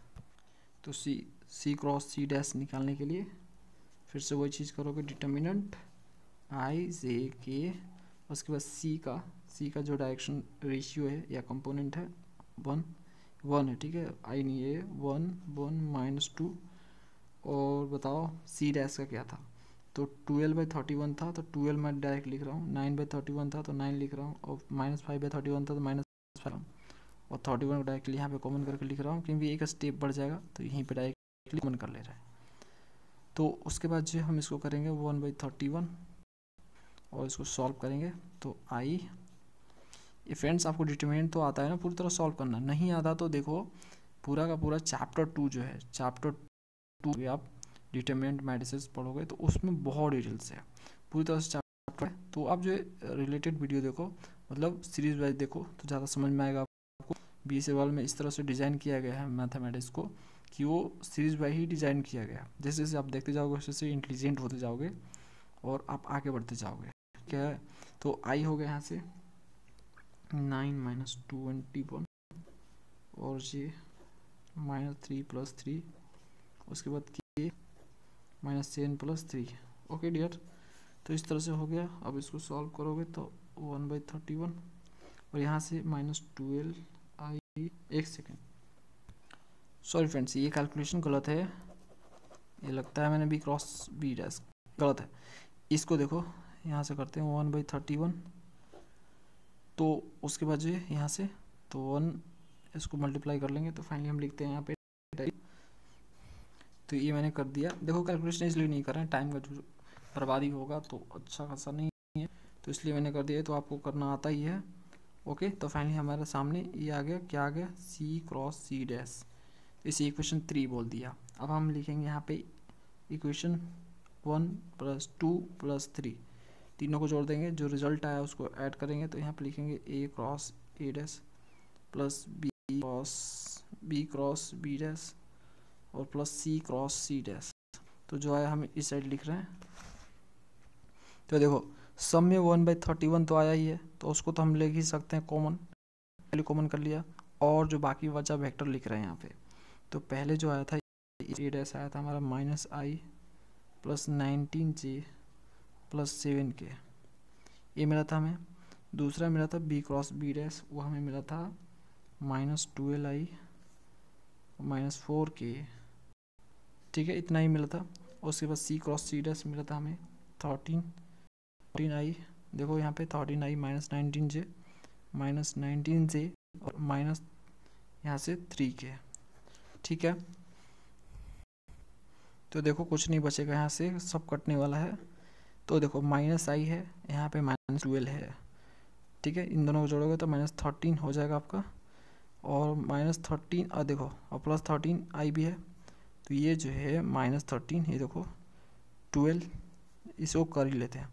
तो सी क्रॉस सी डैश निकालने के लिए फिर से वही चीज़ करोगे, डिटर्मिनेंट आई जे के, उसके बाद सी का जो डायरेक्शन रेशियो है या कंपोनेंट है 1 है। ठीक है, आई नहीं है 1 1 -2। और बताओ सी डैश का क्या था, तो 12/31 था, तो 12 मैं डायरेक्ट लिख रहा हूँ। 9/31 था तो 9 लिख रहा हूँ, और -5/31 था तो -5, और 31 को डायरेक्टली यहाँ पे कॉमन करके लिख रहा हूँ, क्योंकि एक स्टेप बढ़ जाएगा, तो यहीं पे डायरेक्टली कॉमन कर ले रहा है। तो उसके बाद जो हम इसको करेंगे 1/31 और इसको सॉल्व करेंगे। तो आई ये फ्रेंड्स, आपको डिटरमिनेंट तो आता है ना पूरी तरह सॉल्व करना, नहीं आता तो देखो पूरा का पूरा चैप्टर 2 जो है, चैप्टर 2 आप डिटरमिनेंट मैट्रिसेस पढ़ोगे तो उसमें बहुत डिटेल्स है, पूरी तरह से चैप्टर है। तो आप जो है रिलेटेड वीडियो देखो, मतलब सीरीज वाइज देखो, तो ज़्यादा समझ में आएगा आपको। BSc वाले में इस तरह से डिज़ाइन किया गया है मैथमेटिक्स को, कि वो सीरीज वाइज ही डिज़ाइन किया गया। जैसे जैसे आप देखते जाओगे वैसे वैसे इंटेलिजेंट होते जाओगे और आप आगे बढ़ते जाओगे। क्या है, तो आई हो गया यहाँ से 9 - 21 और ये -3 + 3, उसके बाद के -7 + 3। ओके डियर, तो इस तरह से हो गया। अब इसको सॉल्व करोगे तो 1/31 और यहाँ से -12 आई। एक सेकेंड, सॉरी फ्रेंड्स, ये कैलकुलेशन गलत है, ये लगता है मैंने बी क्रॉस बी डैश गलत है। इसको देखो यहाँ से करते हैं 1/31, तो उसके बाद जो है यहाँ से तो 1 इसको मल्टीप्लाई कर लेंगे, तो फाइनली हम लिखते हैं यहाँ पे। तो ये मैंने कर दिया। देखो कैलकुलेशन इसलिए नहीं कर रहे हैं, टाइम का जो बर्बादी होगा तो अच्छा खासा नहीं है, तो इसलिए मैंने कर दिया। तो आपको करना आता ही है। ओके, तो फाइनली हमारे सामने ये आ गया, क्या आ गया, सी क्रॉस सी डैश। इसे इक्वेशन 3 बोल दिया। अब हम लिखेंगे यहाँ पे इक्वेशन 1 + 2 + 3, तीनों को जोड़ देंगे, जो रिजल्ट आया उसको ऐड करेंगे। तो यहाँ पे लिखेंगे A cross A dash plus B cross B dash और plus C cross C dash. तो जो आया हम इस साइड लिख रहे हैं। तो देखो सब में 1/31 तो आया ही है, तो उसको तो हम ले ही सकते हैं कॉमन, वैल्यू कॉमन कर लिया। और जो बाकी बचा वेक्टर लिख रहे हैं यहाँ पे, तो पहले जो आया था ए डैश आया था हमारा -i + 19j + 7k, ये मिला था हमें। दूसरा मिला था b क्रॉस b डैश, वो हमें मिला था -12i - 4k, ठीक है, इतना ही मिला था। उसके बाद c क्रॉस c डैश मिला था हमें 13i, देखो यहाँ पे 13i - 19j और माइनस यहाँ से 3k, ठीक है। तो देखो कुछ नहीं बचेगा, यहाँ से सब कटने वाला है। तो देखो -i है, यहाँ पे -12 है, ठीक है, इन दोनों को जोड़ोगे तो -13 हो जाएगा आपका। और -13 और देखो और +13i भी है, तो ये जो है -13, ये देखो 12, इसको कर ही लेते हैं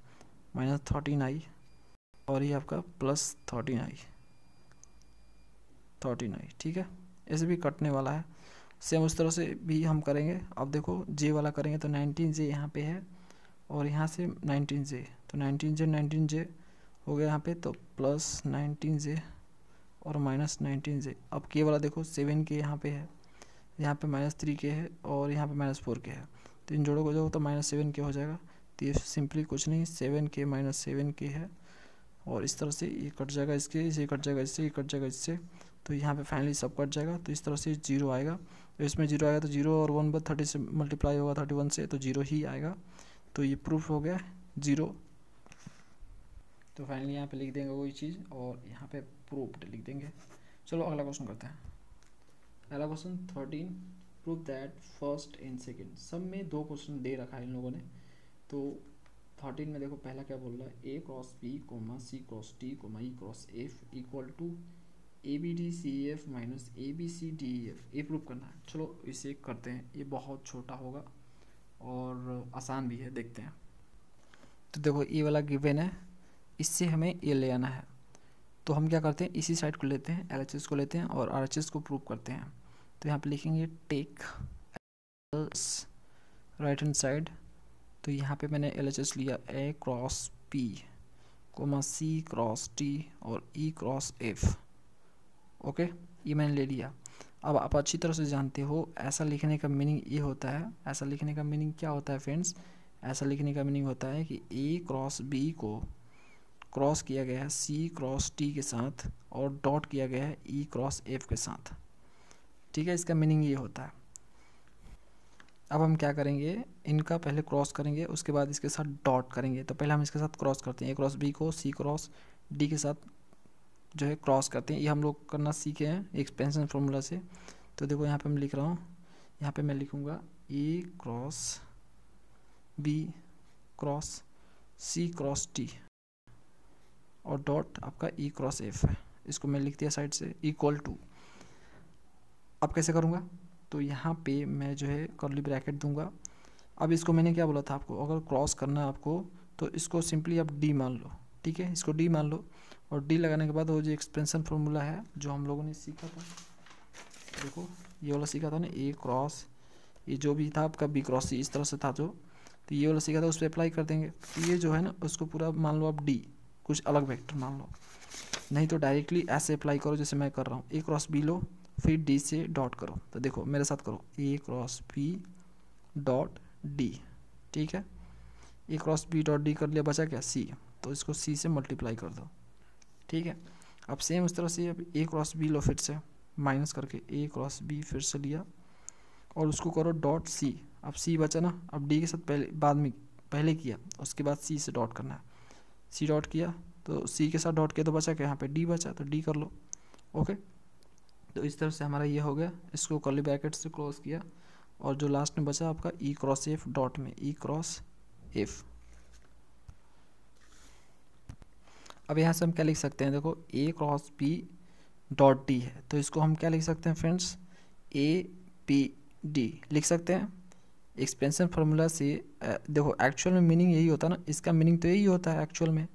-13i, और ये आपका +13i, ठीक है। ऐसे भी कटने वाला है, सेम उस तरह से भी हम करेंगे। अब देखो जे वाला करेंगे तो 19j यहाँ पे है, और यहाँ से 19j, तो 19j हो गया यहाँ पे, तो +19j और -19j। अब के वाला देखो 7k यहाँ पे है, यहाँ पे -3k है, और यहाँ पे -4k है, तो इन जोड़ों को जो तो -7k हो जाएगा। तो ये सिंपली कुछ नहीं, 7k - 7k है, और इस तरह से ये कट जाएगा, इसके ये कट जाएगा, इससे ये कट जाएगा, इससे, तो यहाँ पे फाइनली सब कट जाएगा। तो इस तरह से 0 आएगा, तो इसमें 0 आएगा, तो 0 और 1/30 से मल्टीप्लाई होगा 31 से, तो 0 ही आएगा। तो ये प्रूफ हो गया 0। तो फाइनली यहाँ पे लिख देंगे वही चीज़, और यहाँ पे प्रूफ्ड लिख देंगे। चलो अगला क्वेश्चन करते हैं। अगला question 13, proof that first and second, सब में 2 क्वेश्चन दे रखा है इन लोगों ने। तो 13 में देखो पहला क्या बोल रहा है, a cross b, c cross d, e cross f equal to ABDCEF minus ABCDEF, ये प्रूव करना है। चलो इसे करते हैं, ये बहुत छोटा होगा और आसान भी है, देखते हैं। तो देखो ये वाला गिवन है, इससे हमें ये ले आना है। तो हम क्या करते हैं, इसी साइड को लेते हैं, LHS को लेते हैं और RHS को प्रूव करते हैं। तो यहाँ पे लिखेंगे टेक राइट हैंड साइड, तो यहाँ पे मैंने LHS लिया A cross P, C cross T और E क्रॉस F, ओके, ये मैंने ले लिया। अब आप अच्छी तरह से जानते हो ऐसा लिखने का मीनिंग ये होता है, ऐसा लिखने का मीनिंग क्या होता है फ्रेंड्स, ऐसा लिखने का मीनिंग होता है कि A क्रॉस B को क्रॉस किया गया है C क्रॉस T के साथ और डॉट किया गया है E क्रॉस F के साथ, ठीक है, इसका मीनिंग ये होता है। अब हम क्या करेंगे, इनका पहले क्रॉस करेंगे, उसके बाद इसके साथ डॉट करेंगे। तो पहले हम इसके साथ क्रॉस करते हैं, A क्रॉस B को C क्रॉस D के साथ जो है क्रॉस करते हैं। ये हम लोग करना सीखे हैं एक्सपेंशन फार्मूला से। तो देखो यहाँ पे मैं लिख रहा हूँ, यहाँ पे मैं लिखूँगा A cross B cross C cross T और डॉट आपका E क्रॉस F है, इसको मैं लिख दिया साइड से इक्वल टू। अब कैसे करूँगा, तो यहाँ पे मैं जो है कर्ली ब्रैकेट दूंगा। अब इसको मैंने क्या बोला था आपको, अगर क्रॉस करना है आपको तो इसको सिंपली आप D मान लो, ठीक है, इसको D मान लो, और D लगाने के बाद वो जो एक्सपेंशन फार्मूला है जो हम लोगों ने सीखा था, देखो ये वाला सीखा था ना, A क्रॉस, ये जो भी था आपका B क्रॉस C, इस तरह से था जो, तो ये वाला सीखा था, उस पर अप्लाई कर देंगे। तो ये जो है ना उसको पूरा मान लो आप D, कुछ अलग वेक्टर मान लो, नहीं तो डायरेक्टली ऐसे अप्लाई करो जैसे मैं कर रहा हूँ। A क्रॉस B लो, फिर D से डॉट करो, तो देखो मेरे साथ करो, A cross B dot D, ठीक है, A cross B dot D कर लिया, बचा क्या C, तो इसको C से मल्टीप्लाई कर दो, ठीक है। अब सेम उस तरह से अब A क्रॉस B लो, फिर से माइनस करके A क्रॉस B फिर से लिया और उसको करो डॉट C। अब C बचा ना, अब D के साथ पहले किया, उसके बाद C से डॉट करना है, C डॉट किया तो C के साथ डॉट किया, तो बचा क्या, यहाँ पे D बचा, तो D कर लो, ओके। तो इस तरह से हमारा ये हो गया, इसको कर्ली ब्रैकेट से क्लोज किया, और जो लास्ट में बचा आपका E क्रॉस F डॉट में E क्रॉस F। अब यहाँ से हम क्या लिख सकते हैं, देखो A cross B dot D है, तो इसको हम क्या लिख सकते हैं फ्रेंड्स, ABD लिख सकते हैं एक्सपेंशन फार्मूला से। देखो एक्चुअल में मीनिंग यही होता है ना, इसका मीनिंग तो यही होता है एक्चुअल में,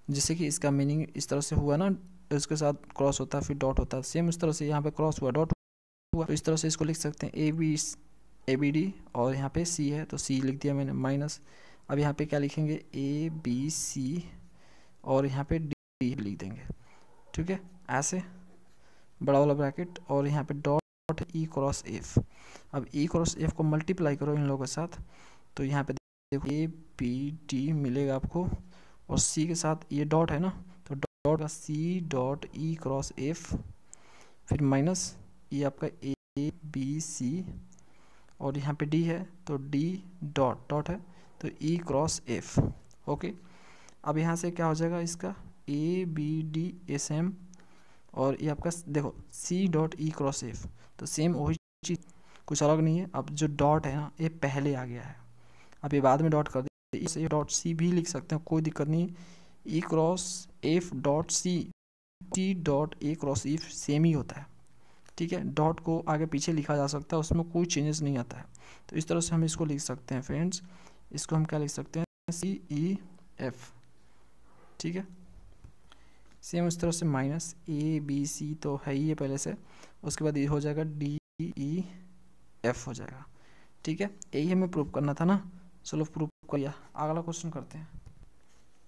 जैसे कि इसका मीनिंग इस तरह से हुआ ना, उसके साथ क्रॉस होता है फिर डॉट होता है, सेम उस तरह से यहाँ पे क्रॉस हुआ डॉट हुआ, तो इस तरह से इसको लिख सकते हैं ABD, और यहाँ पे C है तो C लिख दिया मैंने माइनस। अब यहाँ पे क्या लिखेंगे, ए बी सी और यहाँ पे डी लिख देंगे, ठीक है, ऐसे बड़ा वाला ब्रैकेट और यहाँ पे डॉट ई क्रॉस एफ। अब ई क्रॉस एफ को मल्टीप्लाई करो इन लोगों के साथ, तो यहाँ पे देखो ए बी डी मिलेगा आपको, और सी के साथ ये डॉट है ना, तो डॉट का C dot E cross F, फिर माइनस ये आपका ए बी सी और यहाँ पे डी है तो डी डॉट डॉट है तो ई क्रॉस एफ। ओके, अब यहाँ से क्या हो जाएगा इसका A B D S M और ये आपका देखो C dot E cross F, तो सेम वही चीज़, कुछ अलग नहीं है। अब जो डॉट है ना ये पहले आ गया है, अब ये बाद में डॉट कर दे, इसे डॉट सी भी लिख सकते हैं, कोई दिक्कत नहीं। E cross F dot C, C dot A cross F same ही होता है, ठीक है। डॉट को आगे पीछे लिखा जा सकता है, उसमें कोई चेंजेस नहीं आता है। तो इस तरह से हम इसको लिख सकते हैं फ्रेंड्स, इसको हम क्या लिख सकते हैं, सी ई एफ, ठीक है। सेम इस तरह से माइनस ए बी सी तो है ही है पहले से, उसके बाद ये हो जाएगा डी ई एफ हो जाएगा, ठीक है। यही हमें प्रूव करना था ना, चलो प्रूव कर लिया। अगला क्वेश्चन करते हैं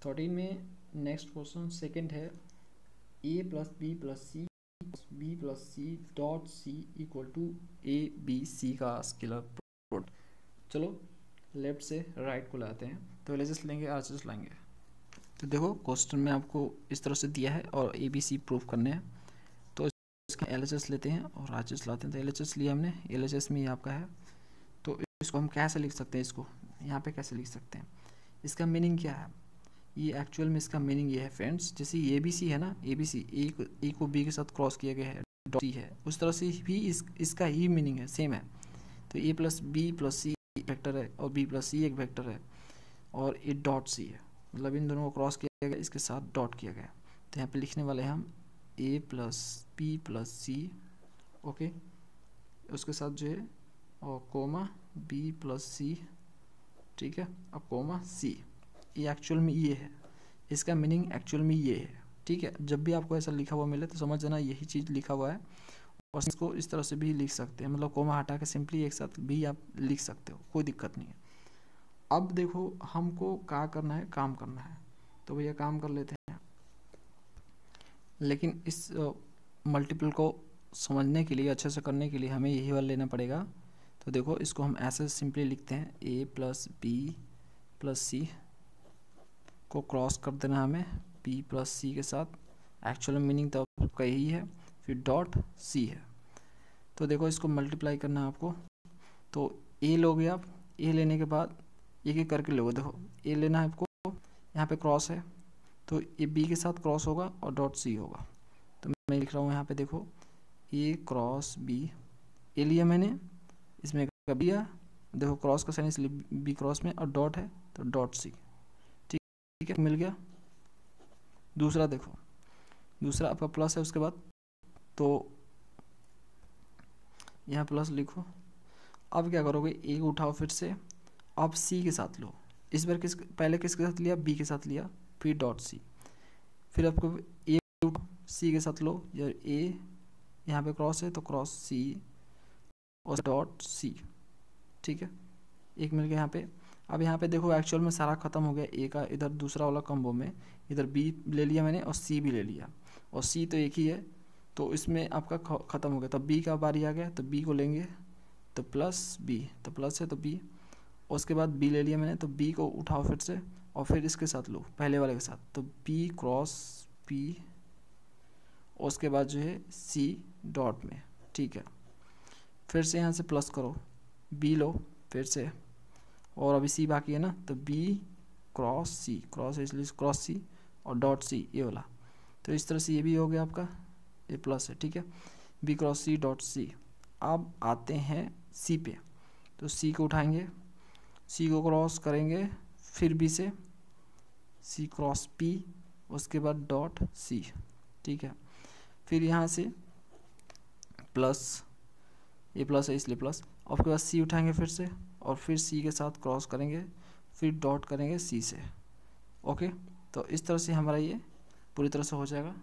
13 में। नेक्स्ट क्वेश्चन सेकंड है, A plus B plus C dot C equal to A B C का स्केलर प्रोडक्ट। चलो लेफ्ट से राइट को लाते हैं, तो एलएचएस लेंगे आरएचएस लाएंगे। तो देखो क्वेश्चन में आपको इस तरह से दिया है और ए बी सी प्रूव करने हैं, तो इसका एलएचएस लेते हैं और आरएचएस लाते हैं। तो एलएचएस लिया हमने, एलएचएस में ये आपका है, तो इसको हम कैसे लिख सकते हैं, इसको यहाँ पे कैसे लिख सकते हैं, इसका मीनिंग क्या है, ये एक्चुअल में इसका मीनिंग ये है फ्रेंड्स, जैसे ए बी सी है ना, ए बी सी ए को बी के साथ क्रॉस किया गया है, डॉट सी है, उस तरह से भी इसका ही मीनिंग है, सेम है। तो ए प्लस बी प्लस सी एक वेक्टर है और बी प्लस सी एक वेक्टर है और ये डॉट सी है, मतलब इन दोनों को क्रॉस किया गया, इसके साथ डॉट किया गया। तो यहाँ पे लिखने वाले हैं हम ए प्लस बी प्लस सी, ओके, उसके साथ जो है और कोमा बी प्लस सी, ठीक है, अब कोमा सी। ये एक्चुअल में ये है, इसका मीनिंग एक्चुअल में ये है, ठीक है। जब भी आपको ऐसा लिखा हुआ मिले तो समझ जाना यही चीज़ लिखा हुआ है, और इसको इस तरह से भी लिख सकते हैं, मतलब कोमा हटा के सिंपली एक साथ भी आप लिख सकते हो, कोई दिक्कत नहीं है। अब देखो हमको क्या करना है, काम करना है, तो भैया काम कर लेते हैं। लेकिन इस मल्टीपल को समझने के लिए, अच्छे से करने के लिए हमें यही वाला लेना पड़ेगा। तो देखो इसको हम ऐसे सिंपली लिखते हैं, ए प्लस बी प्लस सी को क्रॉस कर देना हमें बी प्लस सी के साथ, एक्चुअल मीनिंग तो आपका यही है, फिर डॉट सी है। तो देखो इसको मल्टीप्लाई करना है आपको, तो ए लोगे आप, ए लेने के बाद एक एक करके लोगे। देखो ए लेना है आपको, यहाँ पे क्रॉस है तो ये बी के साथ क्रॉस होगा और डॉट सी होगा। तो मैं लिख रहा हूँ यहाँ पे देखो ए क्रॉस बी, ए लिया मैंने, इसमें बी लिया, देखो क्रॉस का साइन इसलिए बी क्रॉस में, और डॉट है तो डॉट सी, ठीक है, मिल गया। दूसरा देखो, दूसरा आपका प्लस है, उसके बाद तो यहाँ प्लस लिखो। अब क्या करोगे, ए उठाओ फिर से, अब सी के साथ लो, इस बार पहले किसके साथ लिया, बी के साथ लिया, फिर डॉट सी, फिर आपको ए सी के साथ लो, या ए यहाँ पे क्रॉस है तो क्रॉस सी और डॉट सी, ठीक है, एक मिल गया यहाँ पे। अब यहाँ पे देखो एक्चुअल में सारा खत्म हो गया ए का, इधर दूसरा वाला कॉम्बो में इधर बी ले लिया मैंने और सी भी ले लिया, और सी तो एक ही है तो इसमें आपका ख़त्म हो गया। तो बी का बारी आ गया, तो बी को लेंगे, तो प्लस बी, तो प्लस है तो बी, उसके बाद बी ले लिया मैंने, तो बी को उठाओ फिर से और फिर इसके साथ लो, पहले वाले के साथ, तो बी क्रॉस बी, उसके बाद जो है सी डॉट में, ठीक है। फिर से यहाँ से प्लस करो, बी लो फिर से, और अभी सी बाकी है ना, तो बी क्रॉस सी, क्रॉस है इसलिए क्रॉस सी और डॉट सी ये वाला। तो इस तरह से ये भी हो गया आपका, ये प्लस है, ठीक है, B cross C dot C. अब आते हैं सी पे, तो सी को उठाएंगे, सी को क्रॉस करेंगे, फिर बी से सी क्रॉस पी, उसके बाद डॉट सी, ठीक है। फिर यहाँ से प्लस, ये प्लस है इसलिए प्लस, और उसके बाद सी उठाएंगे फिर से, और फिर सी के साथ क्रॉस करेंगे, फिर डॉट करेंगे सी से, ओके। तो इस तरह से हमारा ये पूरी तरह से हो जाएगा।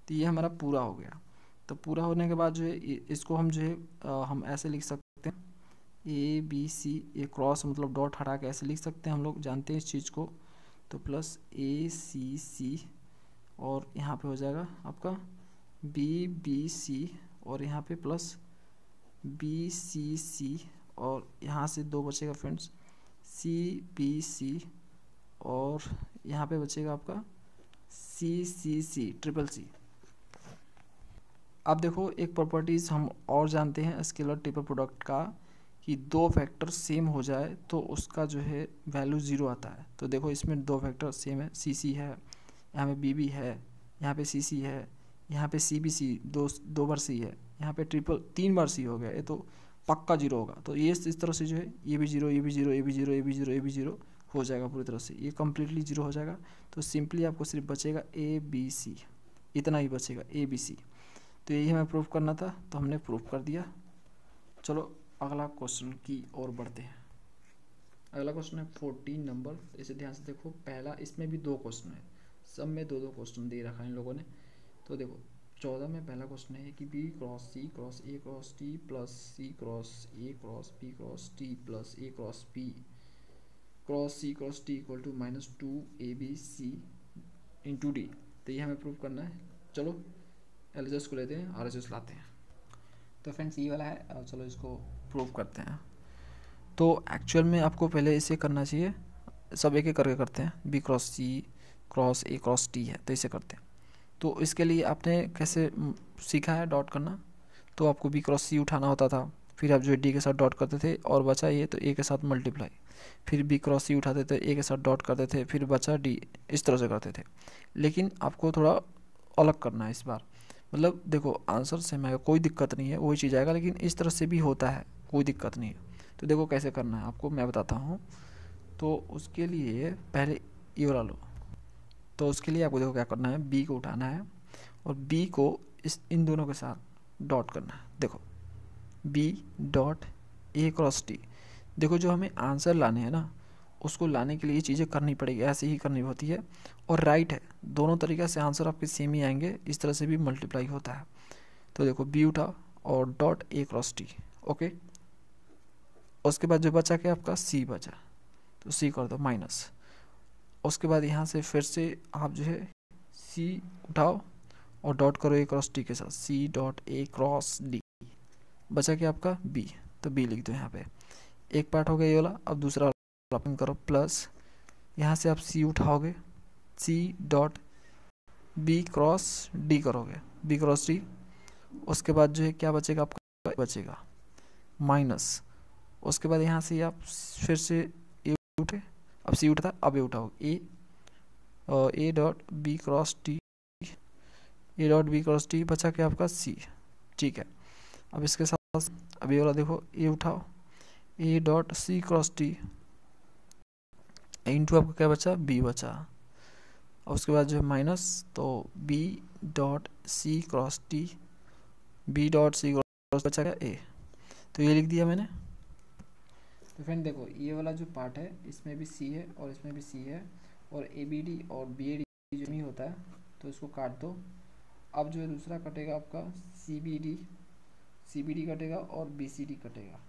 तो ये हमारा पूरा हो गया। तो पूरा होने के बाद जो है इसको हम जो है हम ऐसे लिख सकते हैं, A B C, A cross मतलब डॉट हटा के ऐसे लिख सकते हैं, हम लोग जानते हैं इस चीज़ को। तो प्लस ए सी सी, और यहाँ पे हो जाएगा आपका बी बी सी, और यहाँ पे प्लस बी सी सी, और यहाँ से 2 बचेगा फ्रेंड्स सी बी सी, और यहाँ पे बचेगा आपका सी सी सी ट्रिपल सी। अब देखो एक प्रॉपर्टीज़ हम और जानते हैं स्केलर ट्रिपल प्रोडक्ट का, कि 2 फैक्टर सेम हो जाए तो उसका जो है वैल्यू 0 आता है। तो देखो इसमें 2 फैक्टर सेम है, सी सी है, यहाँ पे बी बी है, यहाँ पे सी सी है, यहाँ पे सी बी सी, 2 बार सी है, यहाँ पे 3 बार सी हो गया, ये तो पक्का 0 होगा। तो ये इस तरह से जो है ये भी 0, ये भी 0, ये भी 0, ये भी 0, ये भी 0 हो जाएगा, पूरी तरह से ये कम्प्लीटली 0 हो जाएगा। तो सिंपली आपको सिर्फ बचेगा ए बी सी, इतना ही बचेगा ए बी सी। तो यही हमें प्रूफ करना था, तो हमने प्रूफ कर दिया। चलो अगला क्वेश्चन की ओर बढ़ते हैं। अगला क्वेश्चन है 14 नंबर। इसे ध्यान से देखो, पहला इसमें भी 2 क्वेश्चन है, सब में 2-2 क्वेश्चन दे रखा है इन लोगों ने। तो देखो 14 में पहला क्वेश्चन है कि B cross C cross A cross T plus C cross A cross B cross T plus A cross B cross C cross T equal to -2 A B C into D. तो ये हमें prove करना है। चलो LHS को लेते हैं, RHS लाते हैं। तो फ्रेंड्स ये वाला है, और चलो इसको प्रूव करते हैं। तो एक्चुअल में आपको पहले इसे करना चाहिए, सब एक एक करके करते हैं। B cross C cross A cross T है, तो इसे करते हैं। तो इसके लिए आपने कैसे सीखा है डॉट करना। तो आपको बी क्रॉस सी उठाना होता था, फिर आप जो डी के साथ डॉट करते थे, और बचा ये तो ए के साथ मल्टीप्लाई, फिर बी क्रॉस सी उठाते थे, ए के साथ डॉट करते थे, फिर बचा डी, इस तरह से करते थे। लेकिन आपको थोड़ा अलग करना है इस बार। मतलब देखो आंसर सेम आएगा, कोई दिक्कत नहीं है, वही चीज़ आएगा, लेकिन इस तरह से भी होता है, कोई दिक्कत नहीं है। तो देखो कैसे करना है आपको मैं बताता हूँ। तो उसके लिए पहले ये वाला लो। तो उसके लिए आपको देखो क्या करना है, बी को उठाना है और बी को इन दोनों के साथ डॉट करना है। देखो B dot A cross T. देखो जो हमें आंसर लाने हैं ना, उसको लाने के लिए ये चीज़ें करनी पड़ेगी, ऐसे ही करनी होती है। और राइट है, दोनों तरीक़े से आंसर आपके सेम ही आएंगे, इस तरह से भी मल्टीप्लाई होता है। तो देखो बी उठा और dot A cross T, okay. उसके बाद जो बचा क्या आपका सी बचा, तो सी कर दो माइनस। उसके बाद यहाँ से फिर से आप जो है सी उठाओ और डॉट करो ए क्रॉस टी के साथ, C dot A cross D. बचा क्या आपका बी, तो बी लिख दो यहाँ पे। एक पार्ट हो गया ये वाला। अब दूसरा वाला करो, प्लस यहाँ से आप सी उठाओगे, C dot B cross D करोगे, बी क्रॉस डी। उसके बाद जो है क्या बचेगा आपका, बचेगा माइनस। उसके बाद यहाँ से आप फिर से ए उठे, अब सी उठता, अब ए उठाओगे, A dot B cross T, A dot B cross T बचा क्या आपका सी, ठीक है। अब इसके साथ अब ये वाला देखो, ए उठाओ, A dot C cross T into आपका क्या बचा बी बचा। और उसके बाद जो है माइनस, तो B dot C cross T, B dot C cross बचा क्या ए, तो ये लिख दिया मैंने। तो फ्रेंड देखो ये वाला जो पार्ट है इसमें भी सी है और इसमें भी सी है, और ए बी डी और बी ए डी जो नहीं होता है, तो इसको काट दो। अब जो है दूसरा कटेगा आपका सी बी डी कटेगा और बी सी डी कटेगा,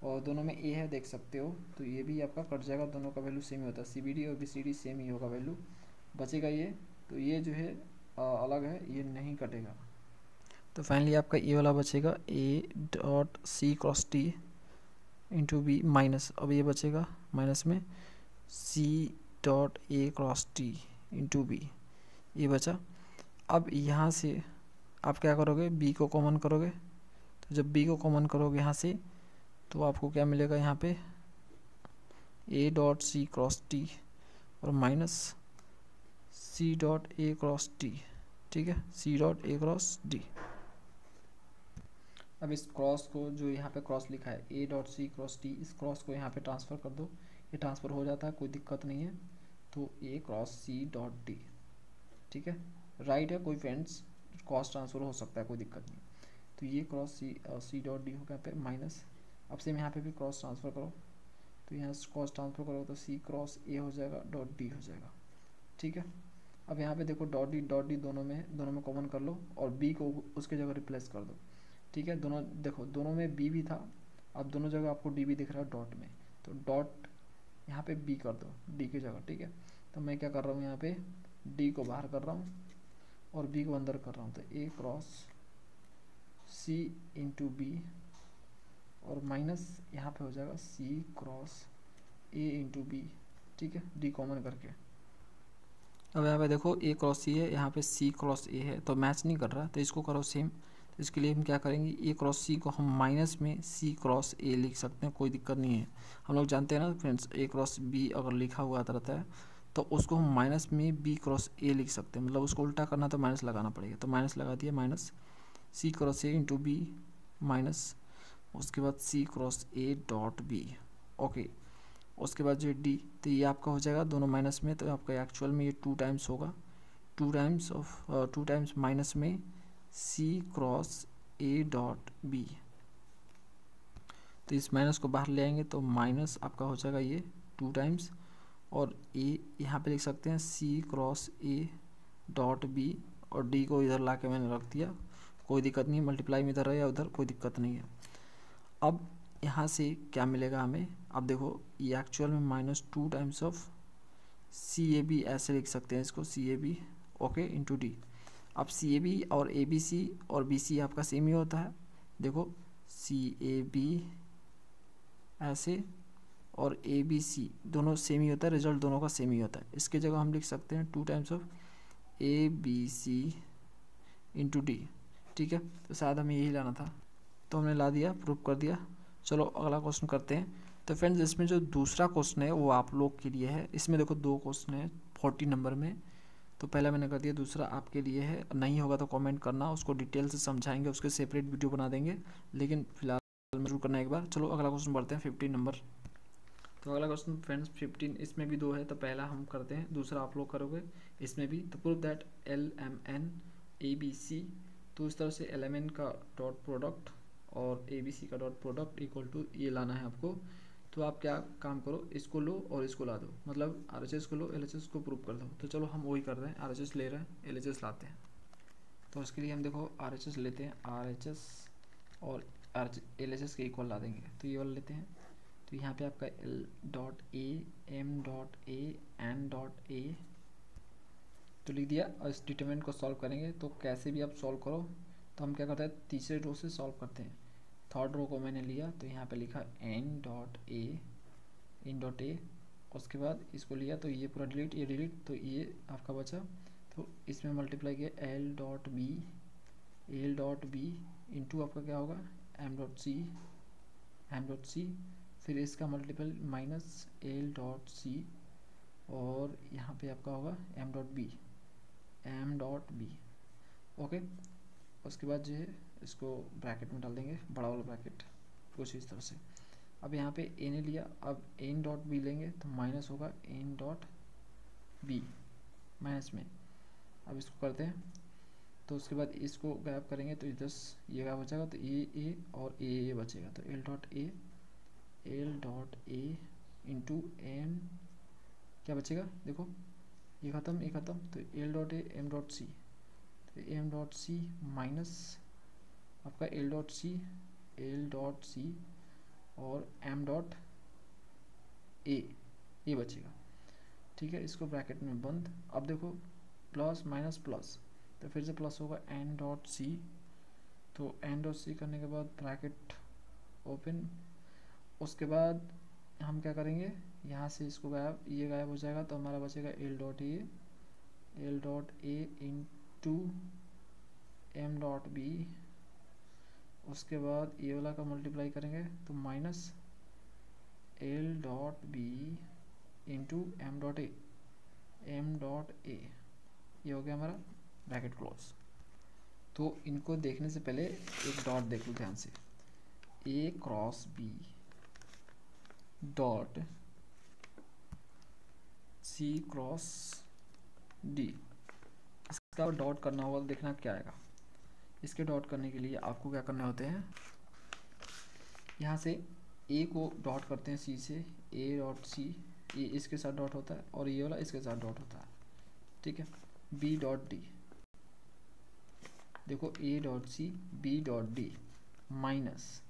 और दोनों में ए है देख सकते हो, तो ये भी आपका कट जाएगा, दोनों का वैल्यू सेम ही होता है, सी बी डी और बी सी डी सेम ही होगा वैल्यू। बचेगा ये, तो ये जो है अलग है, ये नहीं कटेगा। तो फाइनली आपका ये वाला बचेगा A dot C cross T into B minus. अब ये बचेगा माइनस में C dot A cross T into B, ये बचा। अब यहाँ से आप क्या करोगे, बी को कॉमन करोगे। तो जब बी को कॉमन करोगे यहाँ से, तो आपको क्या मिलेगा यहाँ पे A dot C cross T और minus C dot A cross T, ठीक है, C dot A cross D. अब इस क्रॉस को जो यहाँ पे क्रॉस लिखा है A dot C cross T, इस क्रॉस को यहाँ पे ट्रांसफ़र कर दो, ये ट्रांसफ़र हो जाता है, कोई दिक्कत नहीं है। तो ए क्रॉस सी डॉट डी, ठीक है, राइट है, कोई फ्रेंड्स क्रॉस ट्रांसफ़र हो सकता है, कोई दिक्कत नहीं। तो ये क्रॉस सी डॉट डी होगा यहाँ पे माइनस। अब सेम यहाँ पे भी क्रॉस ट्रांसफ़र करो, तो यहाँ से क्रॉस ट्रांसफ़र करोगे तो सी क्रॉस ए हो जाएगा डॉट डी हो जाएगा, ठीक है। अब यहाँ पे देखो डॉट डी दोनों में कॉमन कर लो और बी को उसके जगह रिप्लेस कर दो, ठीक है। दोनों देखो दोनों में बी भी था अब दोनों जगह आपको डी बी दिख रहा है डॉट में, तो डॉट यहाँ पे बी कर दो डी की जगह, ठीक है। तो मैं क्या कर रहा हूँ, यहाँ पे डी को बाहर कर रहा हूँ और बी को अंदर कर रहा हूँ, तो ए क्रॉस सी इंटू बी और माइनस यहाँ पे हो जाएगा सी क्रॉस ए इंटू बी, ठीक है, डी कॉमन करके। अब यहाँ पे देखो ए क्रॉस सी है, यहाँ पे सी क्रॉस ए है, तो मैच नहीं कर रहा, तो इसको करो सेम। तो इसके लिए हम क्या करेंगे, ए क्रॉस सी को हम माइनस में सी क्रॉस ए लिख सकते हैं, कोई दिक्कत नहीं है। हम लोग जानते हैं ना फ्रेंड्स, ए क्रॉस बी अगर लिखा हुआ रहता है तो उसको हम माइनस में बी क्रॉस ए लिख सकते हैं, मतलब उसको उल्टा करना तो माइनस लगाना पड़ेगा। तो माइनस लगा दिया, minus C cross A into B minus उसके बाद C cross A dot B, okay. उसके बाद जो डी, तो ये आपका हो जाएगा दोनों माइनस में, तो आपका एक्चुअल में ये 2 टाइम्स होगा, 2 टाइम्स माइनस में सी क्रॉस ए डॉट बी। तो इस माइनस को बाहर ले आएंगे तो माइनस आपका हो जाएगा ये 2 टाइम्स, और ए यहाँ पे लिख सकते हैं सी क्रॉस ए डॉट बी, और डी को इधर ला के मैंने रख दिया, कोई दिक्कत नहीं है, मल्टीप्लाई में इधर है या उधर कोई दिक्कत नहीं है। अब यहाँ से क्या मिलेगा हमें, अब देखो ये एक्चुअल में -2 times of C A B, ऐसे लिख सकते हैं इसको, C A B okay into D. अब सी ए बी और ए बी सी और बी सी आपका सेम ही होता है, देखो सी ए बी ऐसे और ए बी सी दोनों सेम ही होता है, रिजल्ट दोनों का सेम ही होता है। इसके जगह हम लिख सकते हैं 2 times of A B C into D, ठीक है। तो शायद हमें यही लाना था, तो हमने ला दिया, प्रूव कर दिया। चलो अगला क्वेश्चन करते हैं। तो फ्रेंड्स इसमें जो दूसरा क्वेश्चन है वो आप लोग के लिए है। इसमें देखो 2 क्वेश्चन है 40 नंबर में, तो पहला मैंने कर दिया, दूसरा आपके लिए है। नहीं होगा तो कमेंट करना, उसको डिटेल से समझाएंगे, उसके सेपरेट वीडियो बना देंगे, लेकिन फिलहाल जरूर करना एक बार। चलो अगला क्वेश्चन बढ़ते हैं 15 नंबर। तो अगला क्वेश्चन फ्रेंड्स 15, इसमें भी 2 है, तो पहला हम करते हैं, दूसरा आप लोग करोगे इसमें भी। तो prove that L M N A B C, तो इस तरह से एल एम एन का डॉट प्रोडक्ट और ए बी सी का डॉट प्रोडक्ट इक्वल टू ये लाना है आपको। तो आप क्या काम करो, इसको लो और इसको ला दो, मतलब आर एच एस को लो, एल एच एस को प्रूव कर दो। तो चलो हम वही कर रहे हैं, आर एच एस ले रहे हैं, एल एच एस लाते हैं। तो उसके लिए हम देखो आर एच एस लेते हैं, आर एच एस और एल एच एस के इक्वल ला देंगे। तो ये वाला लेते हैं, तो यहाँ पे आपका L dot A M dot A N dot A तो लिख दिया। और इस डिटरमिनेंट को सॉल्व करेंगे, तो कैसे भी आप सॉल्व करो। तो हम क्या करते हैं, तीसरे रो से सॉल्व करते हैं। थर्ड रो को मैंने लिया, तो यहाँ पे लिखा एन डॉट ए, उसके बाद इसको लिया, तो ये पूरा डिलीट, ये डिलीट, तो ये आपका बचा। तो इसमें मल्टीप्लाई किया एल डॉट बी इंटू आपका क्या होगा एम डॉट सी, फिर इसका multiple minus L dot C, और यहाँ पे आपका होगा एम डॉट बी, ओके। उसके बाद जो है इसको ब्रैकेट में डाल देंगे, बड़ा वाला ब्रैकेट, कुछ इस तरह से। अब यहाँ पे ए ने लिया, अब एन डॉट बी लेंगे, तो माइनस होगा एन डॉट बी माइनस में। अब इसको करते हैं, तो उसके बाद इसको गायब करेंगे, तो इधर ये गायब हो जाएगा, तो ए और ए बचेगा। तो L dot A into M क्या बचेगा, देखो ये खत्म, तो L dot A M dot C, तो एम डॉट सी माइनस आपका एल डॉट सी और एम डॉट ए बचेगा, ठीक है। इसको ब्रैकेट में बंद। अब देखो प्लस माइनस प्लस, तो फिर से प्लस होगा एन डॉट सी, तो एन डॉट सी करने के बाद ब्रैकेट ओपन। उसके बाद हम क्या करेंगे, यहाँ से इसको ये गायब हो जाएगा, तो हमारा बचेगा L dot A into M dot B. उसके बाद ये वाला का मल्टीप्लाई करेंगे, तो minus L dot B into M dot A, ये हो गया हमारा ब्रैकेट क्लोज। तो इनको देखने से पहले एक डॉट देख लो ध्यान से, A cross B dot C cross D, इसका डॉट करना होगा, तो देखना क्या आएगा। इसके डॉट करने के लिए आपको क्या करने होते हैं, यहाँ से ए को डॉट करते हैं सी से, ए डॉट सी, ये इसके साथ डॉट होता है और ये वाला इसके साथ डॉट होता है, ठीक है। बी डॉट डी, देखो A dot C B dot D minus,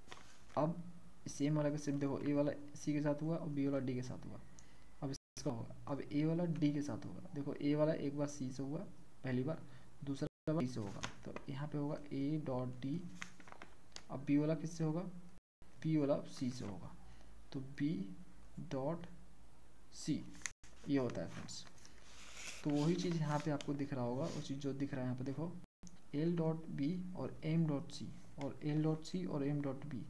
अब सेम वाला का सेम देखो, ए वाला सी के साथ हुआ और बी वाला डी के साथ हुआ। अब इसका होगा, अब ए वाला डी के साथ होगा। देखो ए वाला एक बार सी से हुआ पहली बार, दूसरा बार डी से होगा, तो यहाँ पे होगा ए डॉट डी। अब बी वाला किससे होगा, बी वाला सी से होगा, तो बी डॉट सी ये होता है फ्रेंड्स। तो वही चीज़ यहाँ पे आपको दिख रहा होगा, वो चीज़ जो दिख रहा है यहाँ पे देखो, एल डॉट बी और एम डॉट सी और एल डॉट सी और एम डॉट बी,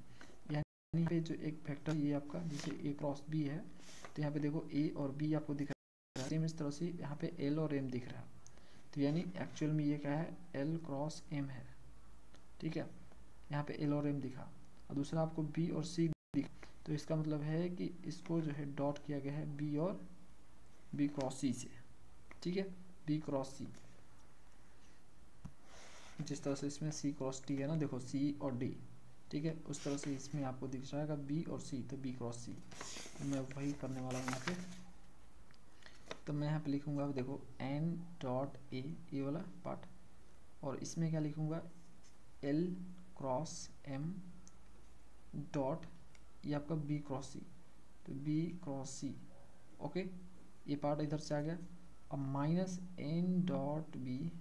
यानी पे जो एक फैक्टर ये आपका जैसे ए क्रॉस बी है, तो यहाँ पे देखो ए और बी आपको दिख रहा है, सेम इस तरह से यहाँ पे एल और एम दिख रहा है। तो यानी एक्चुअल में ये क्या है, एल क्रॉस एम है, ठीक है, यहाँ पे एल और एम दिखा, और दूसरा आपको बी और सी दिखा। तो इसका मतलब है कि इसको जो है डॉट किया गया है बी और बी क्रॉस सी से, ठीक है, बी क्रॉस सी, जिस तरह से इसमें सी क्रॉस टी है ना, देखो सी और डी, ठीक है, उस तरह से इसमें आपको दिख जाएगा बी और सी, तो बी क्रॉस सी। तो मैं वही करने वाला हूँ यहाँ पे। तो मैं यहाँ पे लिखूँगा, देखो एन डॉट ए, ये वाला पार्ट, और इसमें क्या लिखूँगा, एल क्रॉस एम डॉट ये आपका बी क्रॉस सी, तो बी क्रॉस सी, ओके, ये पार्ट इधर से आ गया। अब minus N dot B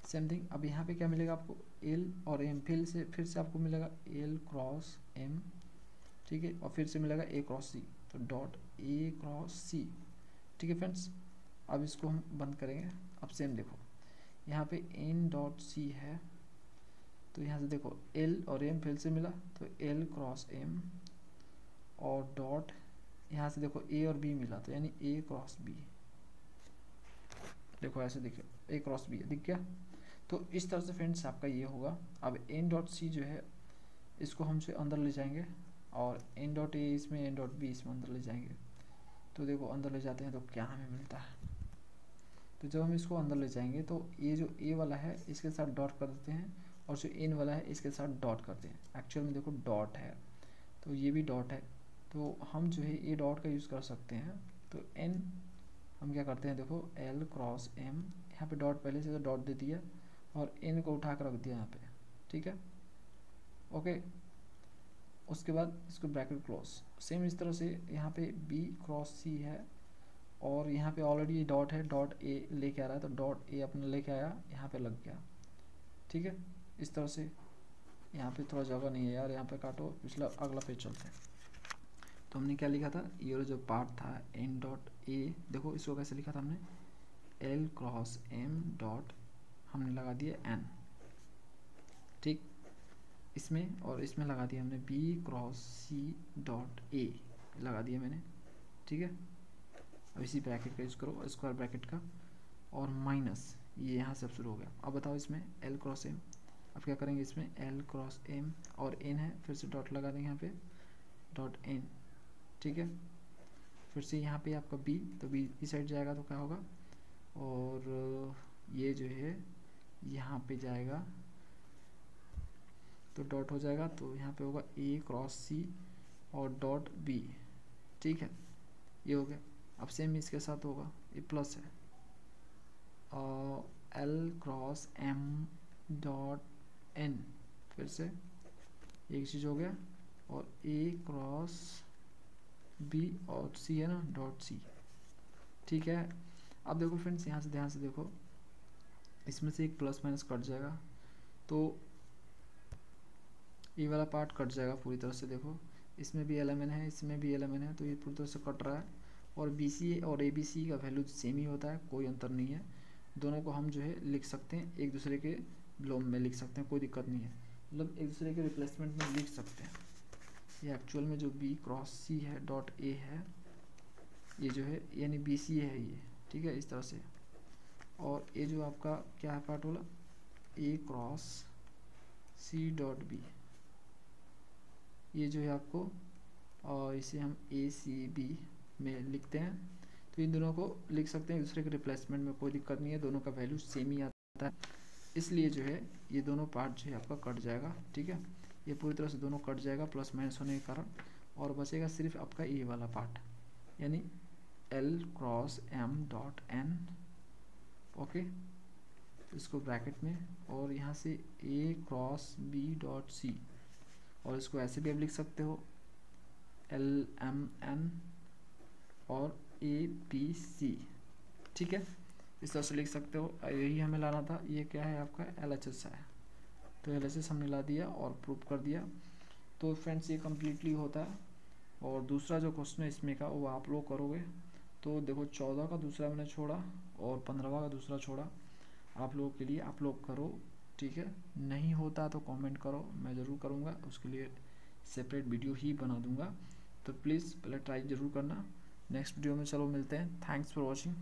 same thing. अब यहाँ पे क्या मिलेगा आपको, एल और एम, फिर से आपको मिलेगा एल क्रॉस एम, ठीक है, और फिर से मिलेगा ए क्रॉस सी, तो डॉट ए क्रॉस सी, ठीक है फ्रेंड्स। अब इसको हम बंद करेंगे। अब सेम देखो यहाँ पे एन डॉट सी है, तो यहाँ से देखो एल और एम फिर से मिला, तो एल क्रॉस एम, और डॉट यहाँ से देखो ए और बी मिला, तो यानी ए क्रॉस बी, देखो ऐसे देखो ए क्रॉस बी दिख गया। तो इस तरह से फ्रेंड्स आपका ये होगा। अब एन डॉट सी जो है इसको हमसे अंदर ले जाएंगे, और एन डॉट ए इसमें, एन डॉट बी इसमें अंदर ले जाएंगे। तो देखो अंदर ले जाते हैं तो क्या हमें मिलता है, तो जब हम इसको अंदर ले जाएंगे तो ये जो ए वाला है इसके साथ डॉट कर देते हैं, और जो एन वाला है इसके साथ डॉट करते हैं। एक्चुअल में देखो डॉट है, तो ये भी डॉट है, तो हम जो है ए डॉट का यूज़ कर सकते हैं। तो एन हम क्या करते हैं, देखो एल क्रॉस एम, यहाँ पे डॉट पहले से तो डॉट दे दिया, और एन को उठा कर रख दिया यहाँ पे, ठीक है, ओके। उसके बाद इसको ब्रैकेट क्लोज, सेम इस तरह से यहाँ पे बी क्रॉस सी है, और यहाँ पे ऑलरेडी डॉट है, डॉट ए लेके आ रहा है, तो डॉट ए अपने लेके आया, यहाँ पे लग गया, ठीक है। इस तरह से यहाँ पे थोड़ा जगह नहीं है यार, यहाँ पे काटो, पिछला अगला पेज चलते हैं। तो हमने क्या लिखा था, ये जो पार्ट था एन डॉट ए, देखो इसको कैसे लिखा था हमने, एल क्रॉस एम डॉट हमने लगा दिया एन, ठीक, इसमें और इसमें लगा दिया हमने B cross C dot A लगा दिया मैंने, ठीक है। अब इसी ब्रैकेट का यूज़ करो, स्क्वायर ब्रैकेट का, और माइनस ये यहाँ से अब शुरू हो गया। अब बताओ इसमें एल क्रॉस एम, अब क्या करेंगे, इसमें एल क्रॉस एम और एन है, फिर से डॉट लगा देंगे यहाँ पे, डॉट एन, ठीक है। फिर से यहाँ पे आपका बी, तो बी इस साइड जाएगा तो क्या होगा, और ये जो है यहाँ पे जाएगा तो डॉट हो जाएगा, तो यहाँ पे होगा ए क्रॉस सी और डॉट बी, ठीक है, ये हो गया। अब सेम इसके साथ होगा, ये प्लस है, और L cross M dot N, फिर से एक चीज़ हो गया, और ए क्रॉस बी और सी है ना, डॉट सी, ठीक है। अब देखो फ्रेंड्स यहाँ से ध्यान से देखो, इसमें से एक प्लस माइनस कट जाएगा, तो ये वाला पार्ट कट जाएगा पूरी तरह से। देखो इसमें भी एलिमेंट है, इसमें भी एलिमेंट है, तो ये पूरी तरह से कट रहा है। और बी सी और ए बी सी का वैल्यू सेम ही होता है, कोई अंतर नहीं है। दोनों को हम जो है लिख सकते हैं, एक दूसरे के बिलोंग में लिख सकते हैं, कोई दिक्कत नहीं है, मतलब एक दूसरे के रिप्लेसमेंट में लिख सकते हैं। ये एक्चुअल में जो बी क्रॉस सी है डॉट ए है, ये जो है यानी बी सी है ये, ठीक है, इस तरह से। और ये जो आपका क्या है पार्ट वाला, ए क्रॉस सी डॉट बी, ये जो है आपको, और इसे हम ए सी बी में लिखते हैं। तो इन दोनों को लिख सकते हैं दूसरे के रिप्लेसमेंट में, कोई दिक्कत नहीं है, दोनों का वैल्यू सेम ही आता है। इसलिए जो है ये दोनों पार्ट जो है आपका कट जाएगा, ठीक है, ये पूरी तरह से दोनों कट जाएगा प्लस माइनस होने के कारण, और बचेगा सिर्फ आपका ए वाला पार्ट, यानी L cross M dot N, okay, इसको ब्रैकेट में, और यहाँ से A cross B dot C, और इसको ऐसे भी आप लिख सकते हो, LMN और ABC, ठीक है, इस तरह से लिख सकते हो। यही हमें लाना था। ये क्या है आपका LHS है, तो LHS हमने ला दिया और प्रूव कर दिया। तो फ्रेंड्स ये कम्प्लीटली होता है। और दूसरा जो क्वेश्चन है इसमें का, वो आप लोग करोगे। तो देखो 14 का दूसरा मैंने छोड़ा और 15वां का दूसरा छोड़ा आप लोगों के लिए, आप लोग करो, ठीक है। नहीं होता तो कमेंट करो, मैं ज़रूर करूँगा, उसके लिए सेपरेट वीडियो ही बना दूँगा। तो प्लीज़ पहले ट्राई ज़रूर करना। नेक्स्ट वीडियो में चलो मिलते हैं। Thanks for watching.